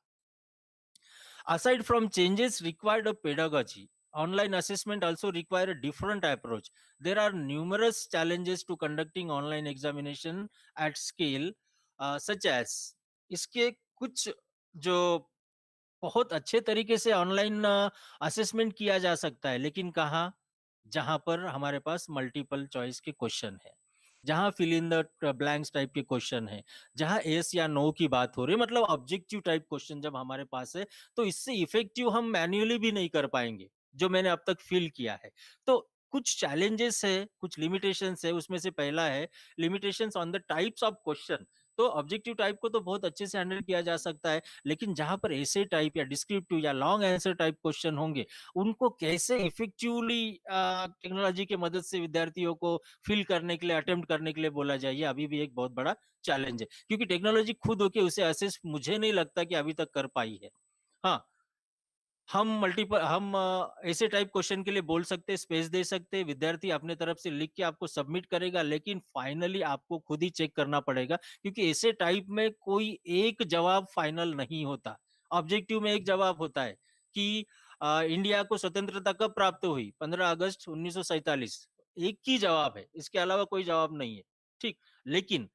Aside from changes required of pedagogy, online assessment also require a different approach. There are numerous challenges to conducting online examination at scale, such as इसके कुछ जो बहुत अच्छे तरीके से ऑनलाइन असेसमेंट किया जा सकता है, लेकिन कहाँ? जहाँ पर हमारे पास मल्टीपल चॉइस के क्वेश्चन है, जहाँ fill in the blanks type के क्वेश्चन है, जहाँ यस या नो की बात हो रही है, मतलब ऑब्जेक्टिव टाइप क्वेश्चन जब हमारे पास है, तो इससे इफेक्टिव हम मैन्युअली भी नहीं कर पाएंगे, जो मैंने अब तक फील किया है. तो कुछ चैलेंजेस है, कुछ लिमिटेशंस है. उसमें से पहला है limitations on the types of question. तो ऑब्जेक्टिव टाइप को तो बहुत अच्छे से हैंडल किया जा सकता है, लेकिन जहां पर ऐसे टाइप या डिस्क्रिप्टिव या लॉन्ग आंसर टाइप क्वेश्चन होंगे, उनको कैसे इफेक्टिवली टेक्नोलॉजी की मदद से विद्यार्थियों को फिल करने के लिए, अटेम्प्ट करने के लिए बोला जाए, ये अभी भी एक बहुत बड़ा चैलेंज है, क्योंकि टेक्नोलॉजी खुद होके उसे असेस मुझे नहीं लगता कि अभी तक कर पाई है. हाँ, हम ऐसे टाइप क्वेश्चन के लिए बोल सकते हैं, स्पेस दे सकते हैं, विद्यार्थी अपने तरफ से लिख के आपको सबमिट करेगा, लेकिन फाइनली आपको खुद ही चेक करना पड़ेगा, क्योंकि ऐसे टाइप में कोई एक जवाब फाइनल नहीं होता. ऑब्जेक्टिव में एक जवाब होता है कि इंडिया को स्वतंत्रता कब प्राप्त हुई? 15 अगस्त 1947. एक ही जवाब है, इसके अलावा कोई जवाब नहीं है. ठीक, लेकिन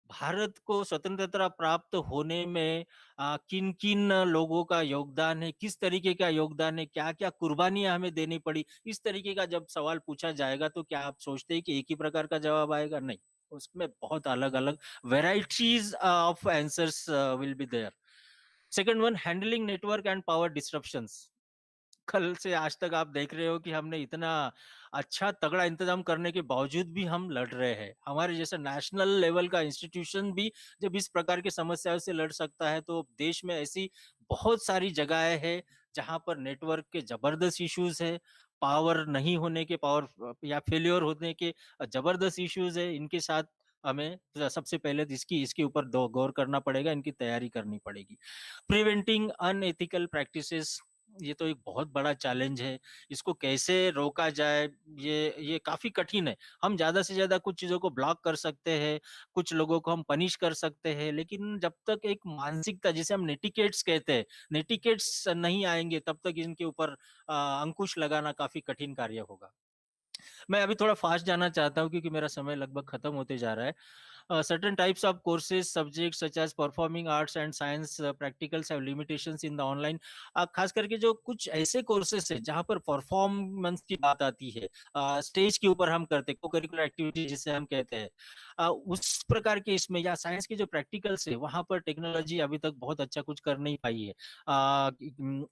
भारत को स्वतंत्रता प्राप्त होने में किन किन लोगों का योगदान है, किस तरीके का योगदान है, क्या क्या कुर्बानियां हमें देनी पड़ी, इस तरीके का जब सवाल पूछा जाएगा, तो क्या आप सोचते हैं कि एक ही प्रकार का जवाब आएगा? नहीं, उसमें बहुत अलग अलग varieties of answers will be there. Second one, handling network and power disruptions. कल से आज तक आप देख रहे हो कि हमने इतना अच्छा तगड़ा इंतजाम करने के बावजूद भी हम लड़ रहे हैं. हमारे जैसा नेशनल लेवल का इंस्टीट्यूशन भी जब इस प्रकार की समस्याओं से लड़ सकता है, तो देश में ऐसी बहुत सारी जगहें हैं जहां पर नेटवर्क के जबरदस्त इश्यूज है, पावर नहीं होने के, पावर या फेलियर होने के जबरदस्त इश्यूज है. इनके साथ हमें सबसे पहले तो इसकी इसके ऊपर गौर करना पड़ेगा, इनकी तैयारी करनी पड़ेगी. प्रिवेंटिंग अनएथिकल प्रैक्टिसेस ये तो एक बहुत बड़ा चैलेंज है। इसको कैसे रोका जाए, ये काफ़ी कठिन है। हम ज़्यादा से ज़्यादा कुछ चीज़ों को ब्लॉक कर सकते हैं, कुछ लोगों को हम पनिश कर सकते हैं, लेकिन जब तक एक मानसिकता जिसे हम नेटिकेट्स कहते हैं, नेटिकेट्स नहीं आएँगे तब तक इनके ऊपर अंकुश लगाना काफ़ी कठिन कार्य होगा। मैं अभी थोड़ा फास्ट जाना चाहता हूँ क्योंकि मेरा समय लगभग खत्म होते जा रहा है। Certain types of courses, subjects such as performing arts and science practicals have limitations in the online। खास करके जो कुछ ऐसे कोर्सेस है जहाँ पर परफॉर्मेंस की बात आती है, स्टेज के ऊपर हम करते को करिकुलर एक्टिविटी जिसे हम कहते हैं, उस प्रकार के इसमें या साइंस के जो प्रैक्टिकल्स है वहाँ पर टेक्नोलॉजी अभी तक बहुत अच्छा कुछ कर नहीं पाई है।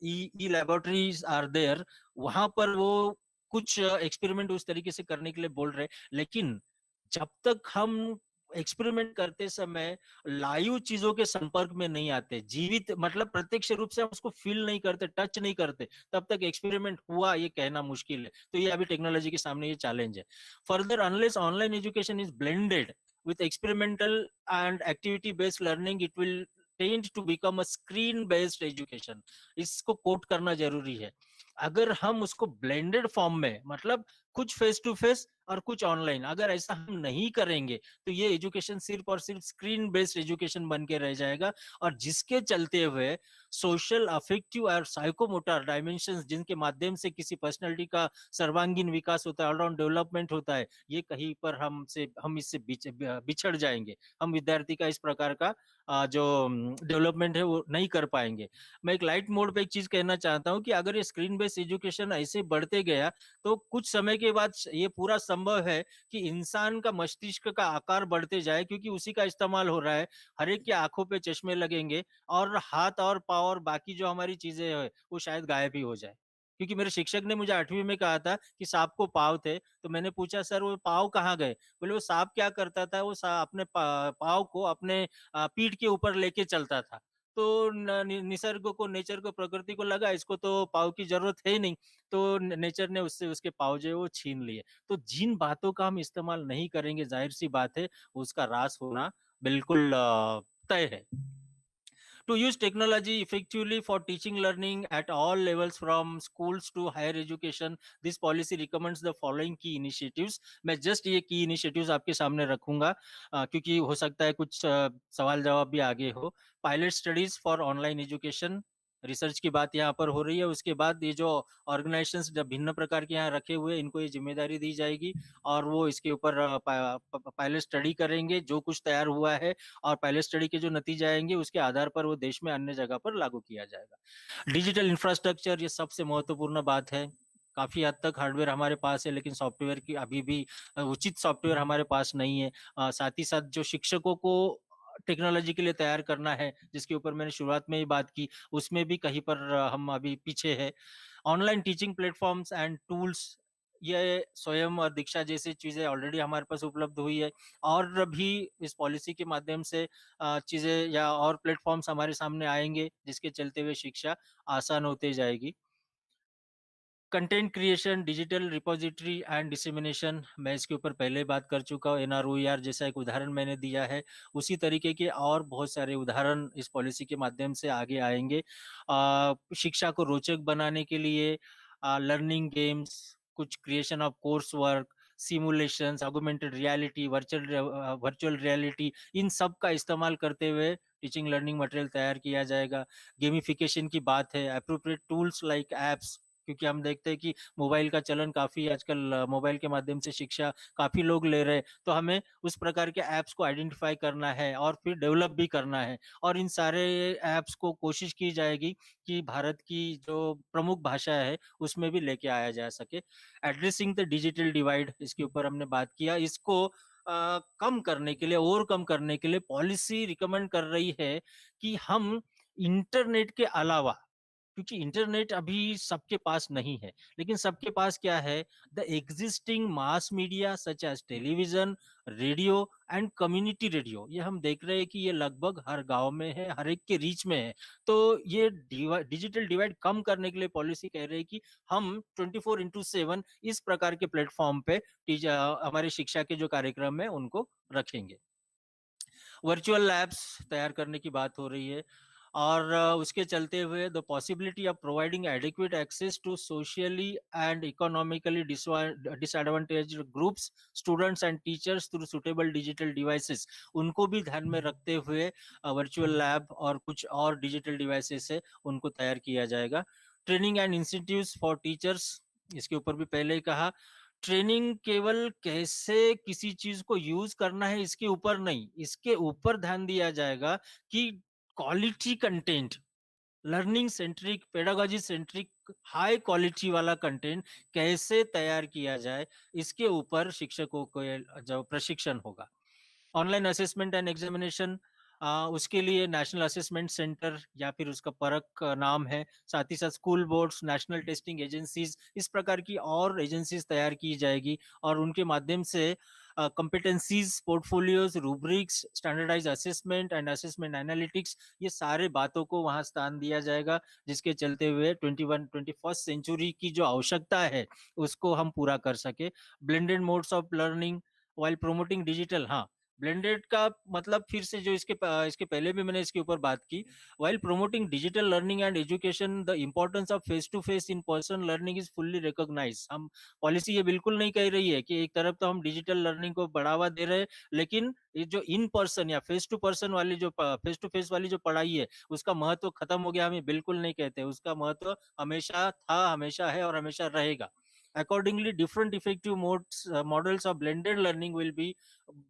ई लेबोरेटरीज आर देयर, वहाँ पर वो कुछ एक्सपेरिमेंट उस तरीके से करने के लिए बोल रहे, लेकिन जब तक हम एक्सपेरिमेंट करते समय लाइव चीजों के संपर्क में नहीं आते, जीवित मतलब प्रत्यक्ष रूप से हम उसको फील नहीं करते, टच नहीं करते, तब तक एक्सपेरिमेंट हुआ ये कहना मुश्किल है। तो ये अभी टेक्नोलॉजी के सामने ये चैलेंज है। Further, unless online education is blended with experimental and activity based learning, it will tend to become a screen based education। इसको कोट करना जरूरी है। अगर हम उसको ब्लेंडेड फॉर्म में, मतलब कुछ फेस टू फेस और कुछ ऑनलाइन, अगर ऐसा हम नहीं करेंगे तो ये एजुकेशन सिर्फ और सिर्फ स्क्रीन बेस्ड एजुकेशन बन के रह जाएगा, और जिसके चलते हुए सोशल, अफेक्टिव और साइकोमोटर डायमेंशंस जिनके माध्यम से किसी पर्सनैलिटी का सर्वांगीण विकास होता है, ऑलराउंड डेवलपमेंट होता है, ये कहीं पर हम इससे बिछड़ जाएंगे। हम विद्यार्थी का इस प्रकार का जो डेवलपमेंट है वो नहीं कर पाएंगे। मैं एक लाइट मोड पे एक चीज कहना चाहता हूँ कि अगर ये स्क्रीन बेस्ड एजुकेशन ऐसे बढ़ते गया तो कुछ समय के बाद ये पूरा संभव है कि इंसान का मस्तिष्क का आकार बढ़ते जाए, क्योंकि उसी का इस्तेमाल हो रहा है। हर एक की आंखों पे चश्मे लगेंगे और हाथ और पाँव और बाकी जो हमारी चीजें है वो शायद गायब ही हो जाए। क्योंकि मेरे शिक्षक ने मुझे 8वीं में कहा था कि सांप को पाँव थे, तो मैंने पूछा सर वो पाँव कहाँ गए? बोले वो सांप क्या करता था, वो अपने पाँव को अपने पीठ के ऊपर लेके चलता था। तो निसर्ग को, नेचर को, प्रकृति को लगा इसको तो पाँव की जरूरत है ही नहीं, तो नेचर ने उससे उसके पाँव जो है वो छीन लिए। तो जिन बातों का हम इस्तेमाल नहीं करेंगे, जाहिर सी बात है उसका ह्रास होना बिल्कुल तय है। To use technology effectively for teaching learning at all levels from schools to higher education, this policy recommends the following key initiatives। मैं जस्ट ये की इनिशिएटिव्स आपके सामने रखूंगा, क्योंकि हो सकता है कुछ सवाल जवाब भी आगे हो। Pilot studies for online education, research की बात यहाँ पर हो रही है। उसके बाद ये जो ऑर्गेनाइजेशंस जब भिन्न प्रकार के यहाँ रखे हुए, इनको ये जिम्मेदारी दी जाएगी और वो इसके ऊपर पायलट स्टडी करेंगे जो कुछ तैयार हुआ है, और पायलट स्टडी के जो नतीजे आएंगे उसके आधार पर वो देश में अन्य जगह पर लागू किया जाएगा। डिजिटल इंफ्रास्ट्रक्चर, ये सबसे महत्वपूर्ण बात है। काफी हद तक हार्डवेयर हमारे पास है, लेकिन सॉफ्टवेयर की अभी भी उचित सॉफ्टवेयर हमारे पास नहीं है। साथ ही साथ जो शिक्षकों को टेक्नोलॉजी के लिए तैयार करना है, जिसके ऊपर मैंने शुरुआत में ही बात की, उसमें भी कहीं पर हम अभी पीछे है। Online teaching platforms and tools, ये स्वयं और दीक्षा जैसी चीजें ऑलरेडी हमारे पास उपलब्ध हुई है, और भी इस पॉलिसी के माध्यम से चीजें या और प्लेटफॉर्म्स हमारे सामने आएंगे, जिसके चलते हुए शिक्षा आसान होते जाएगी। Content creation, digital repository and dissemination, मैं इसके ऊपर पहले बात कर चुका हूँ। एनआरओईआर जैसा एक उदाहरण मैंने दिया है, उसी तरीके के और बहुत सारे उदाहरण इस पॉलिसी के माध्यम से आगे आएंगे। शिक्षा को रोचक बनाने के लिए लर्निंग गेम्स, कुछ creation of course work, simulations, augmented reality, virtual reality, इन सब का इस्तेमाल करते हुए टीचिंग लर्निंग मटेरियल तैयार किया जाएगा। गेमिफिकेशन की बात है, अप्रोप्रिएट टूल्स लाइक एप्स, क्योंकि हम देखते हैं कि मोबाइल का चलन काफी आजकल, मोबाइल के माध्यम से शिक्षा काफी लोग ले रहे हैं, तो हमें उस प्रकार के ऐप्स को आइडेंटिफाई करना है और फिर डेवलप भी करना है, और इन सारे ऐप्स को कोशिश की जाएगी कि भारत की जो प्रमुख भाषा है उसमें भी लेके आया जा सके। एड्रेसिंग द डिजिटल डिवाइड, इसके ऊपर हमने बात किया। इसको कम करने के लिए, और कम करने के लिए पॉलिसी रिकमेंड कर रही है कि हम इंटरनेट के अलावा, क्योंकि इंटरनेट अभी सबके पास नहीं है, लेकिन सबके पास क्या है, the existing mass media such as television, radio and community radio, ये हम देख रहे हैं कि ये लगभग हर गांव में है, हर एक के रीच में है। तो ये डिजिटल डिवाइड कम करने के लिए पॉलिसी कह रही है कि हम 24x7 इस प्रकार के प्लेटफॉर्म पे हमारे शिक्षा के जो कार्यक्रम है, उनको रखेंगे। वर्चुअल लैब्स तैयार करने की बात हो रही है। और उसके चलते हुए the possibility of providing adequate access to socially and economically disadvantaged groups, students and teachers through suitable digital devices, उनको भी ध्यान में रखते हुए वर्चुअल लैब और कुछ और डिजिटल डिवाइसेस से उनको तैयार किया जाएगा। Training and institutes for teachers, इसके ऊपर भी पहले ही कहा, ट्रेनिंग केवल कैसे किसी चीज को यूज करना है इसके ऊपर नहीं, इसके ऊपर ध्यान दिया जाएगा कि quality content, learning centric, pedagogy centric, high quality वाला कंटेंट कैसे तैयार किया जाए, इसके ऊपर शिक्षकों को जो प्रशिक्षण होगा। ऑनलाइन असेसमेंट एंड एग्जामिनेशन, उसके लिए नेशनल असेसमेंट सेंटर या फिर उसका परक नाम है, साथ ही साथ school boards, national testing agencies, इस प्रकार की और एजेंसीज तैयार की जाएगी और उनके माध्यम से competencies, portfolios, rubrics, standardise assessment and assessment analytics, ये सारे बातों को वहां स्थान दिया जाएगा, जिसके चलते हुए 21st सेंचुरी की जो आवश्यकता है उसको हम पूरा कर सके। Blended modes of learning while promoting digital, हाँ, ब्लेंडेड का मतलब फिर से जो इसके पहले भी मैंने इसके ऊपर बात की, while promoting digital learning and education, the importance of face to face in person learning is fully recognized। हम पॉलिसी ये बिल्कुल नहीं कह रही है कि एक तरफ तो हम डिजिटल लर्निंग को बढ़ावा दे रहे हैं, लेकिन ये जो इन पर्सन या फेस टू पर्सन वाली जो फेस टू फेस वाली जो पढ़ाई है उसका महत्व खत्म हो गया, हम ये बिल्कुल नहीं कहते, उसका महत्व हमेशा था, हमेशा है और हमेशा रहेगा। Accordingly, different effective models of blended learning will be,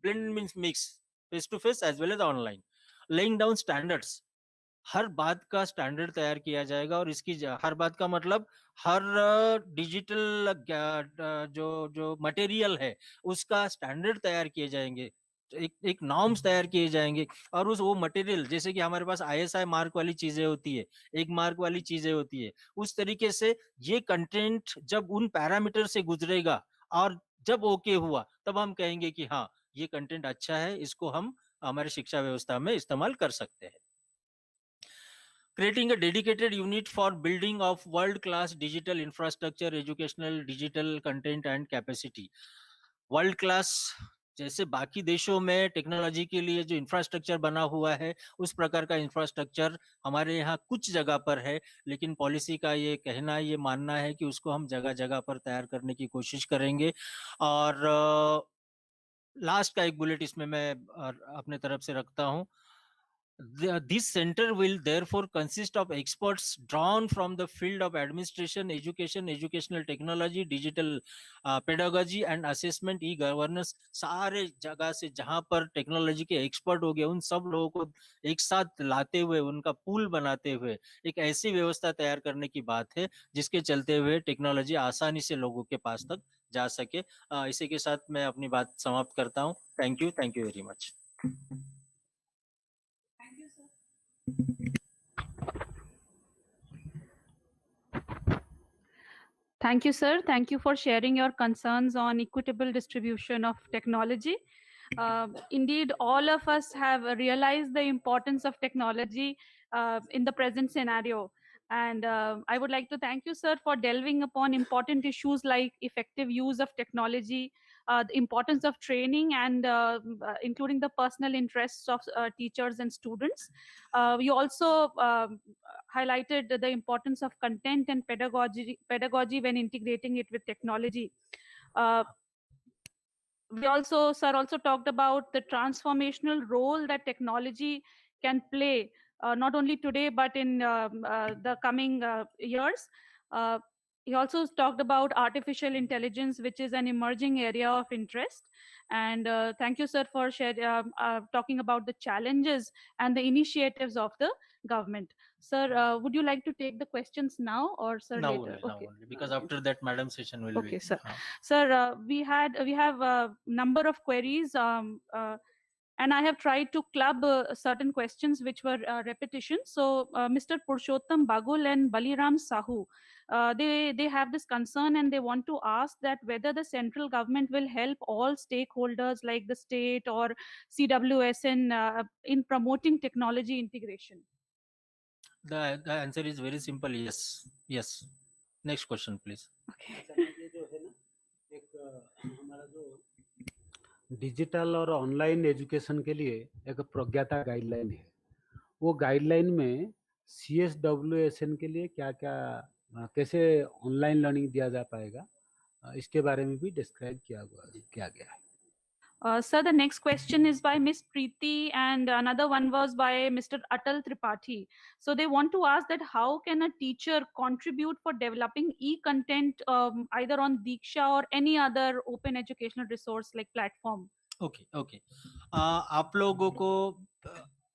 blend means mix, face to face as well as online, laying down standards। हर बात का स्टैंडर्ड तैयार किया जाएगा और इसकी हर बात का मतलब हर डिजिटल जो जो मटेरियल है उसका स्टैंडर्ड तैयार किए जाएंगे, एक नॉर्म्स तैयार किए जाएंगे। और उस वो मटेरियल, जैसे कि हमारे पास आईएसआई मार्क वाली चीजें होती है, एक मार्क वाली चीजें होती है, उस तरीके से ये कंटेंट जब उन पैरामीटर से गुजरेगा और जब ओके हुआ तब हम कहेंगे कि हाँ ये कंटेंट अच्छा है, इसको हम हमारे शिक्षा व्यवस्था में इस्तेमाल कर सकते हैं। Creating a dedicated unit for building of world class digital infrastructure, educational digital content and capacity। World class, जैसे बाकी देशों में टेक्नोलॉजी के लिए जो इंफ्रास्ट्रक्चर बना हुआ है उस प्रकार का इंफ्रास्ट्रक्चर हमारे यहाँ कुछ जगह पर है, लेकिन पॉलिसी का ये कहना, ये मानना है कि उसको हम जगह जगह पर तैयार करने की कोशिश करेंगे। और लास्ट का एक बुलेट इसमें मैं अपने तरफ से रखता हूँ। This center will therefore consist of experts drawn from the field of administration, education, educational technology, digital pedagogy and assessment, e-governance। सारे जगह से जहां पर टेक्नोलॉजी के एक्सपर्ट हो गए उन सब लोगों को एक साथ लाते हुए, उनका पूल बनाते हुए एक ऐसी व्यवस्था तैयार करने की बात है जिसके चलते हुए टेक्नोलॉजी आसानी से लोगों के पास तक जा सके। इसी के साथ मैं अपनी बात समाप्त करता हूँ। Thank you very much. Thank you, sir. Thank you for sharing your concerns on equitable distribution of technology. Indeed, all of us have realized the importance of technology in the present scenario. And I would like to thank you, sir, for delving upon important issues like effective use of technology, the importance of training, and including the personal interests of teachers and students. You also highlighted the importance of content and pedagogy when integrating it with technology. Sir also talked about the transformational role that technology can play, not only today, but in the coming years. He also talked about artificial intelligence, which is an emerging area of interest. And thank you, sir, for talking about the challenges and the initiatives of the government. Sir, would you like to take the questions now or sir now later? only, okay. Because after that madam session will okay, be sir. Sir, we have a number of queries, and I have tried to club certain questions which were repetition. So Mr. Purushottam Bagul and Baliram Sahu, they have this concern and they want to ask that whether the central government will help all stakeholders like the state or CWSN in promoting technology integration. The answer is very simple, yes. Yes. Next question, please. Okay. Digital और online education के लिए एक Pragyata guideline है, वो guideline में CSWSN के लिए क्या-क्या कैसे ऑनलाइन लर्निंग दिया जा पाएगा, इसके बारे में भी डिस्क्राइब किया गया है। Sir, the next question is by Miss Preeti, and another one was by Mr. Atal Tripathi. So they want to ask that how can a teacher contribute for developing e-content either on Diksha or any other open educational resource like platform? Okay okay आप लोगों को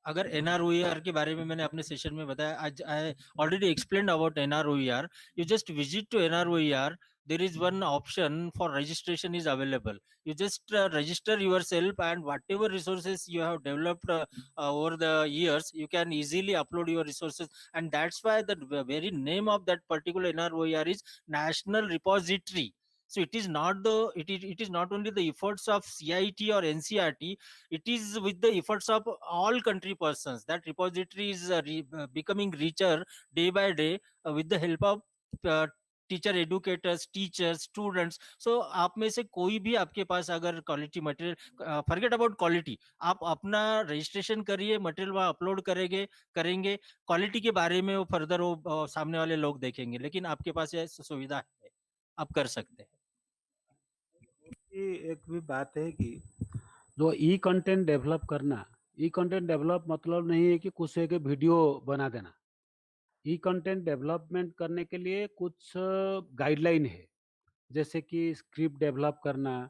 अगर NROER के बारे में मैंने अपने session में बताया, आज I already explain about NROER. You just visit to NROER. There is one option for registration is available. You just register yourself, and whatever resources you have developed over the years, you can easily upload your resources. And that's why the very name of that particular NROER is National Repository. So it is not only the efforts of CIT or NCRT, it is with the efforts of all country persons. That repository is becoming richer day by day with the help of teacher educators, teachers, students. So आप में से कोई भी आपके पास अगर quality material, forget about quality, आप अपना रजिस्ट्रेशन करिए, मटेरियल वहाँ अपलोड करेंगे. क्वालिटी के बारे में वो फर्दर वो सामने वाले लोग देखेंगे, लेकिन आपके पास ये सुविधा है, आप कर सकते हैं. एक भी बात है कि जो ई कंटेंट डेवलप मतलब नहीं है कि कुछ एक वीडियो बना देना। ई कंटेंट डेवलपमेंट करने के लिए कुछ गाइडलाइन है, जैसे कि स्क्रिप्ट डेवलप करना,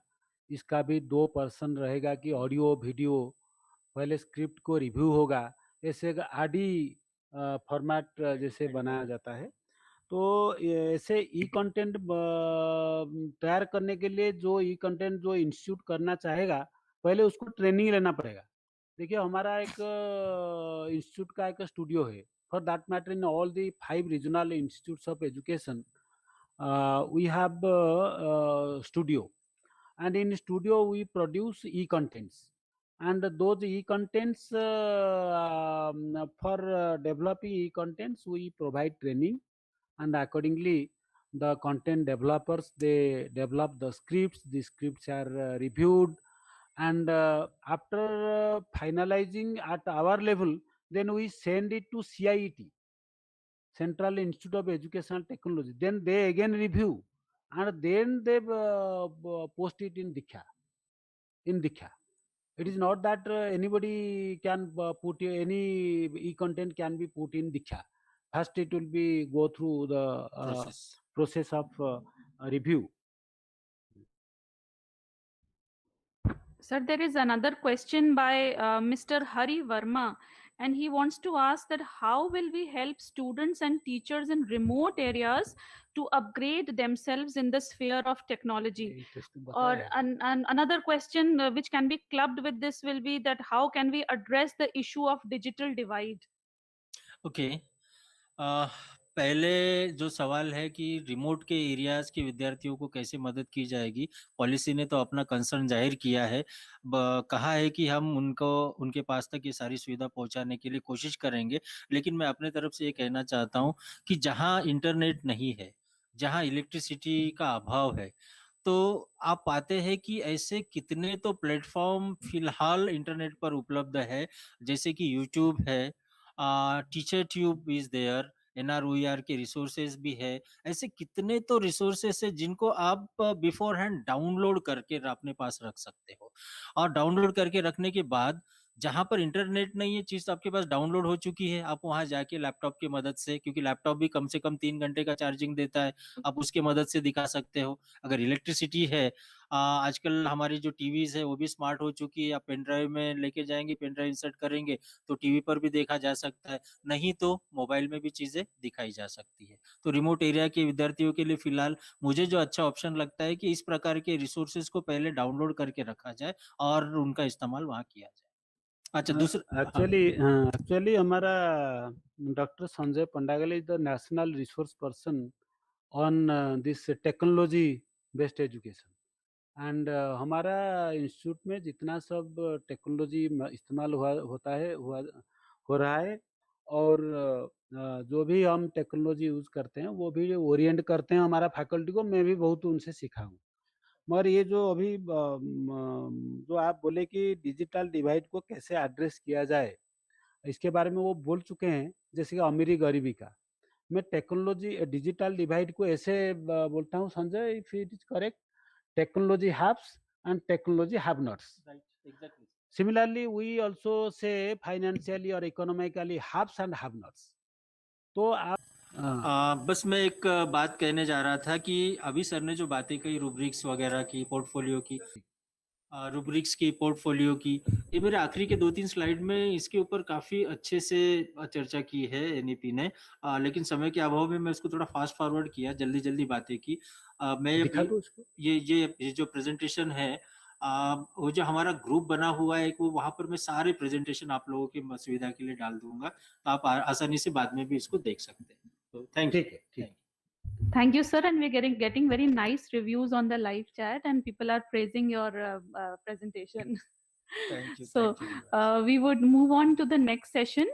इसका भी 2 पर्सन रहेगा कि ऑडियो, वीडियो, पहले स्क्रिप्ट को रिव्यू होगा, ऐसे आरडी फॉर्मेट जैसे बनाया जाता है। तो ऐसे ई कंटेंट तैयार करने के लिए जो ई कंटेंट जो इंस्टीट्यूट करना चाहेगा, पहले उसको ट्रेनिंग लेना पड़ेगा। देखिए हमारा एक इंस्टीट्यूट का एक स्टूडियो है। For that matter in all the 5 regional institutes of education we have studio, and in studio we produce e-contents, and those e-contents for developing e-contents we provide training, and accordingly the content developers they develop the scripts are reviewed, and after finalizing at our level, then we send it to CIET, Central Institute of Educational Technology. Then they again review, and then they post it in Diksha. It is not that anybody can put any e-content can be put in Diksha. First, it will be go through the process of review. Sir, there is another question by Mr. Hari Verma, and he wants to ask that how will we help students and teachers in remote areas to upgrade themselves in the sphere of technology? Or another question which can be clubbed with this will be that how can we address the issue of digital divide? Okay पहले जो सवाल है कि remote के areas के विद्यार्थियों को कैसे मदद की जाएगी, पॉलिसी ने तो अपना कंसर्न जाहिर किया है, कहा है कि हम उनके पास तक ये सारी सुविधा पहुंचाने के लिए कोशिश करेंगे. लेकिन मैं अपने तरफ से ये कहना चाहता हूं कि जहां इंटरनेट नहीं है, जहां इलेक्ट्रिसिटी का अभाव है, तो आप पाते हैं कि ऐसे कितने तो प्लेटफॉर्म फिलहाल इंटरनेट पर उपलब्ध है, जैसे कि यूट्यूब है, teacher tube is there, NROER के रिसोर्सेज भी है. ऐसे कितने तो रिसोर्सेस है जिनको आप बिफोर हैंड डाउनलोड करके अपने पास रख सकते हो, और डाउनलोड करके रखने के बाद जहां पर इंटरनेट नहीं है, चीज आपके पास डाउनलोड हो चुकी है, आप वहां जाके लैपटॉप की मदद से, क्योंकि लैपटॉप भी कम से कम 3 घंटे का चार्जिंग देता है, आप उसके मदद से दिखा सकते हो. अगर इलेक्ट्रिसिटी है, आजकल हमारी जो टीवीज है वो भी स्मार्ट हो चुकी है, आप पेन ड्राइव में लेके जाएंगे, पेन ड्राइव इंसर्ट करेंगे तो टीवी पर भी देखा जा सकता है, नहीं तो मोबाइल में भी चीजें दिखाई जा सकती है. तो रिमोट एरिया के विद्यार्थियों के लिए फिलहाल मुझे जो अच्छा ऑप्शन लगता है कि इस प्रकार के रिसोर्सेज को पहले डाउनलोड करके रखा जाए और उनका इस्तेमाल वहां किया जाए. अच्छा, दूसरा एक्चुअली हमारा doctor Sanjay Pandagal is the national resource person on this technology based education, and हमारा इंस्टीट्यूट में जितना सब टेक्नोलॉजी इस्तेमाल हो रहा है, और जो भी हम टेक्नोलॉजी यूज़ करते हैं वो भी ओरिएंट करते हैं हमारा फैकल्टी को. मैं भी बहुत उनसे सीखा हूँ. मगर ये जो अभी जो आप बोले कि डिजिटल डिवाइड को कैसे एड्रेस किया जाए, इसके बारे में वो बोल चुके हैं, जैसे कि अमीरी गरीबी का। मैं टेक्नोलॉजी डिजिटल डिवाइड को ऐसे बोलता हूँ Sanjay, if it is correct, technology haves and technology have nots. Right, exactly. Similarly, we also say financially or economically haves and have nots. तो आप बस मैं एक बात कहने जा रहा था कि अभी सर ने जो बातें कही रुब्रिक्स वगैरह की, पोर्टफोलियो की, रुब्रिक्स की, पोर्टफोलियो की, ये मेरे आखिरी के 2-3 स्लाइड में इसके ऊपर काफ़ी अच्छे से चर्चा की है एनईपी ने। लेकिन समय के अभाव में मैं इसको थोड़ा फास्ट फॉरवर्ड किया, जल्दी-जल्दी बातें की। मैं दिखा दो उसको। ये जो प्रेजेंटेशन है, वो जो हमारा ग्रुप बना हुआ है, वो वहाँ पर मैं सारे प्रेजेंटेशन आप लोगों की सुविधा के लिए डाल दूंगा, तो आप आसानी से बाद में भी इसको देख सकते हैं। तो थैंक यू। ठीक है, ठीक। Thank you, sir. And we're getting very nice reviews on the live chat, and people are praising your presentation. Thank you. So Thank you very much. we would move on to the next session.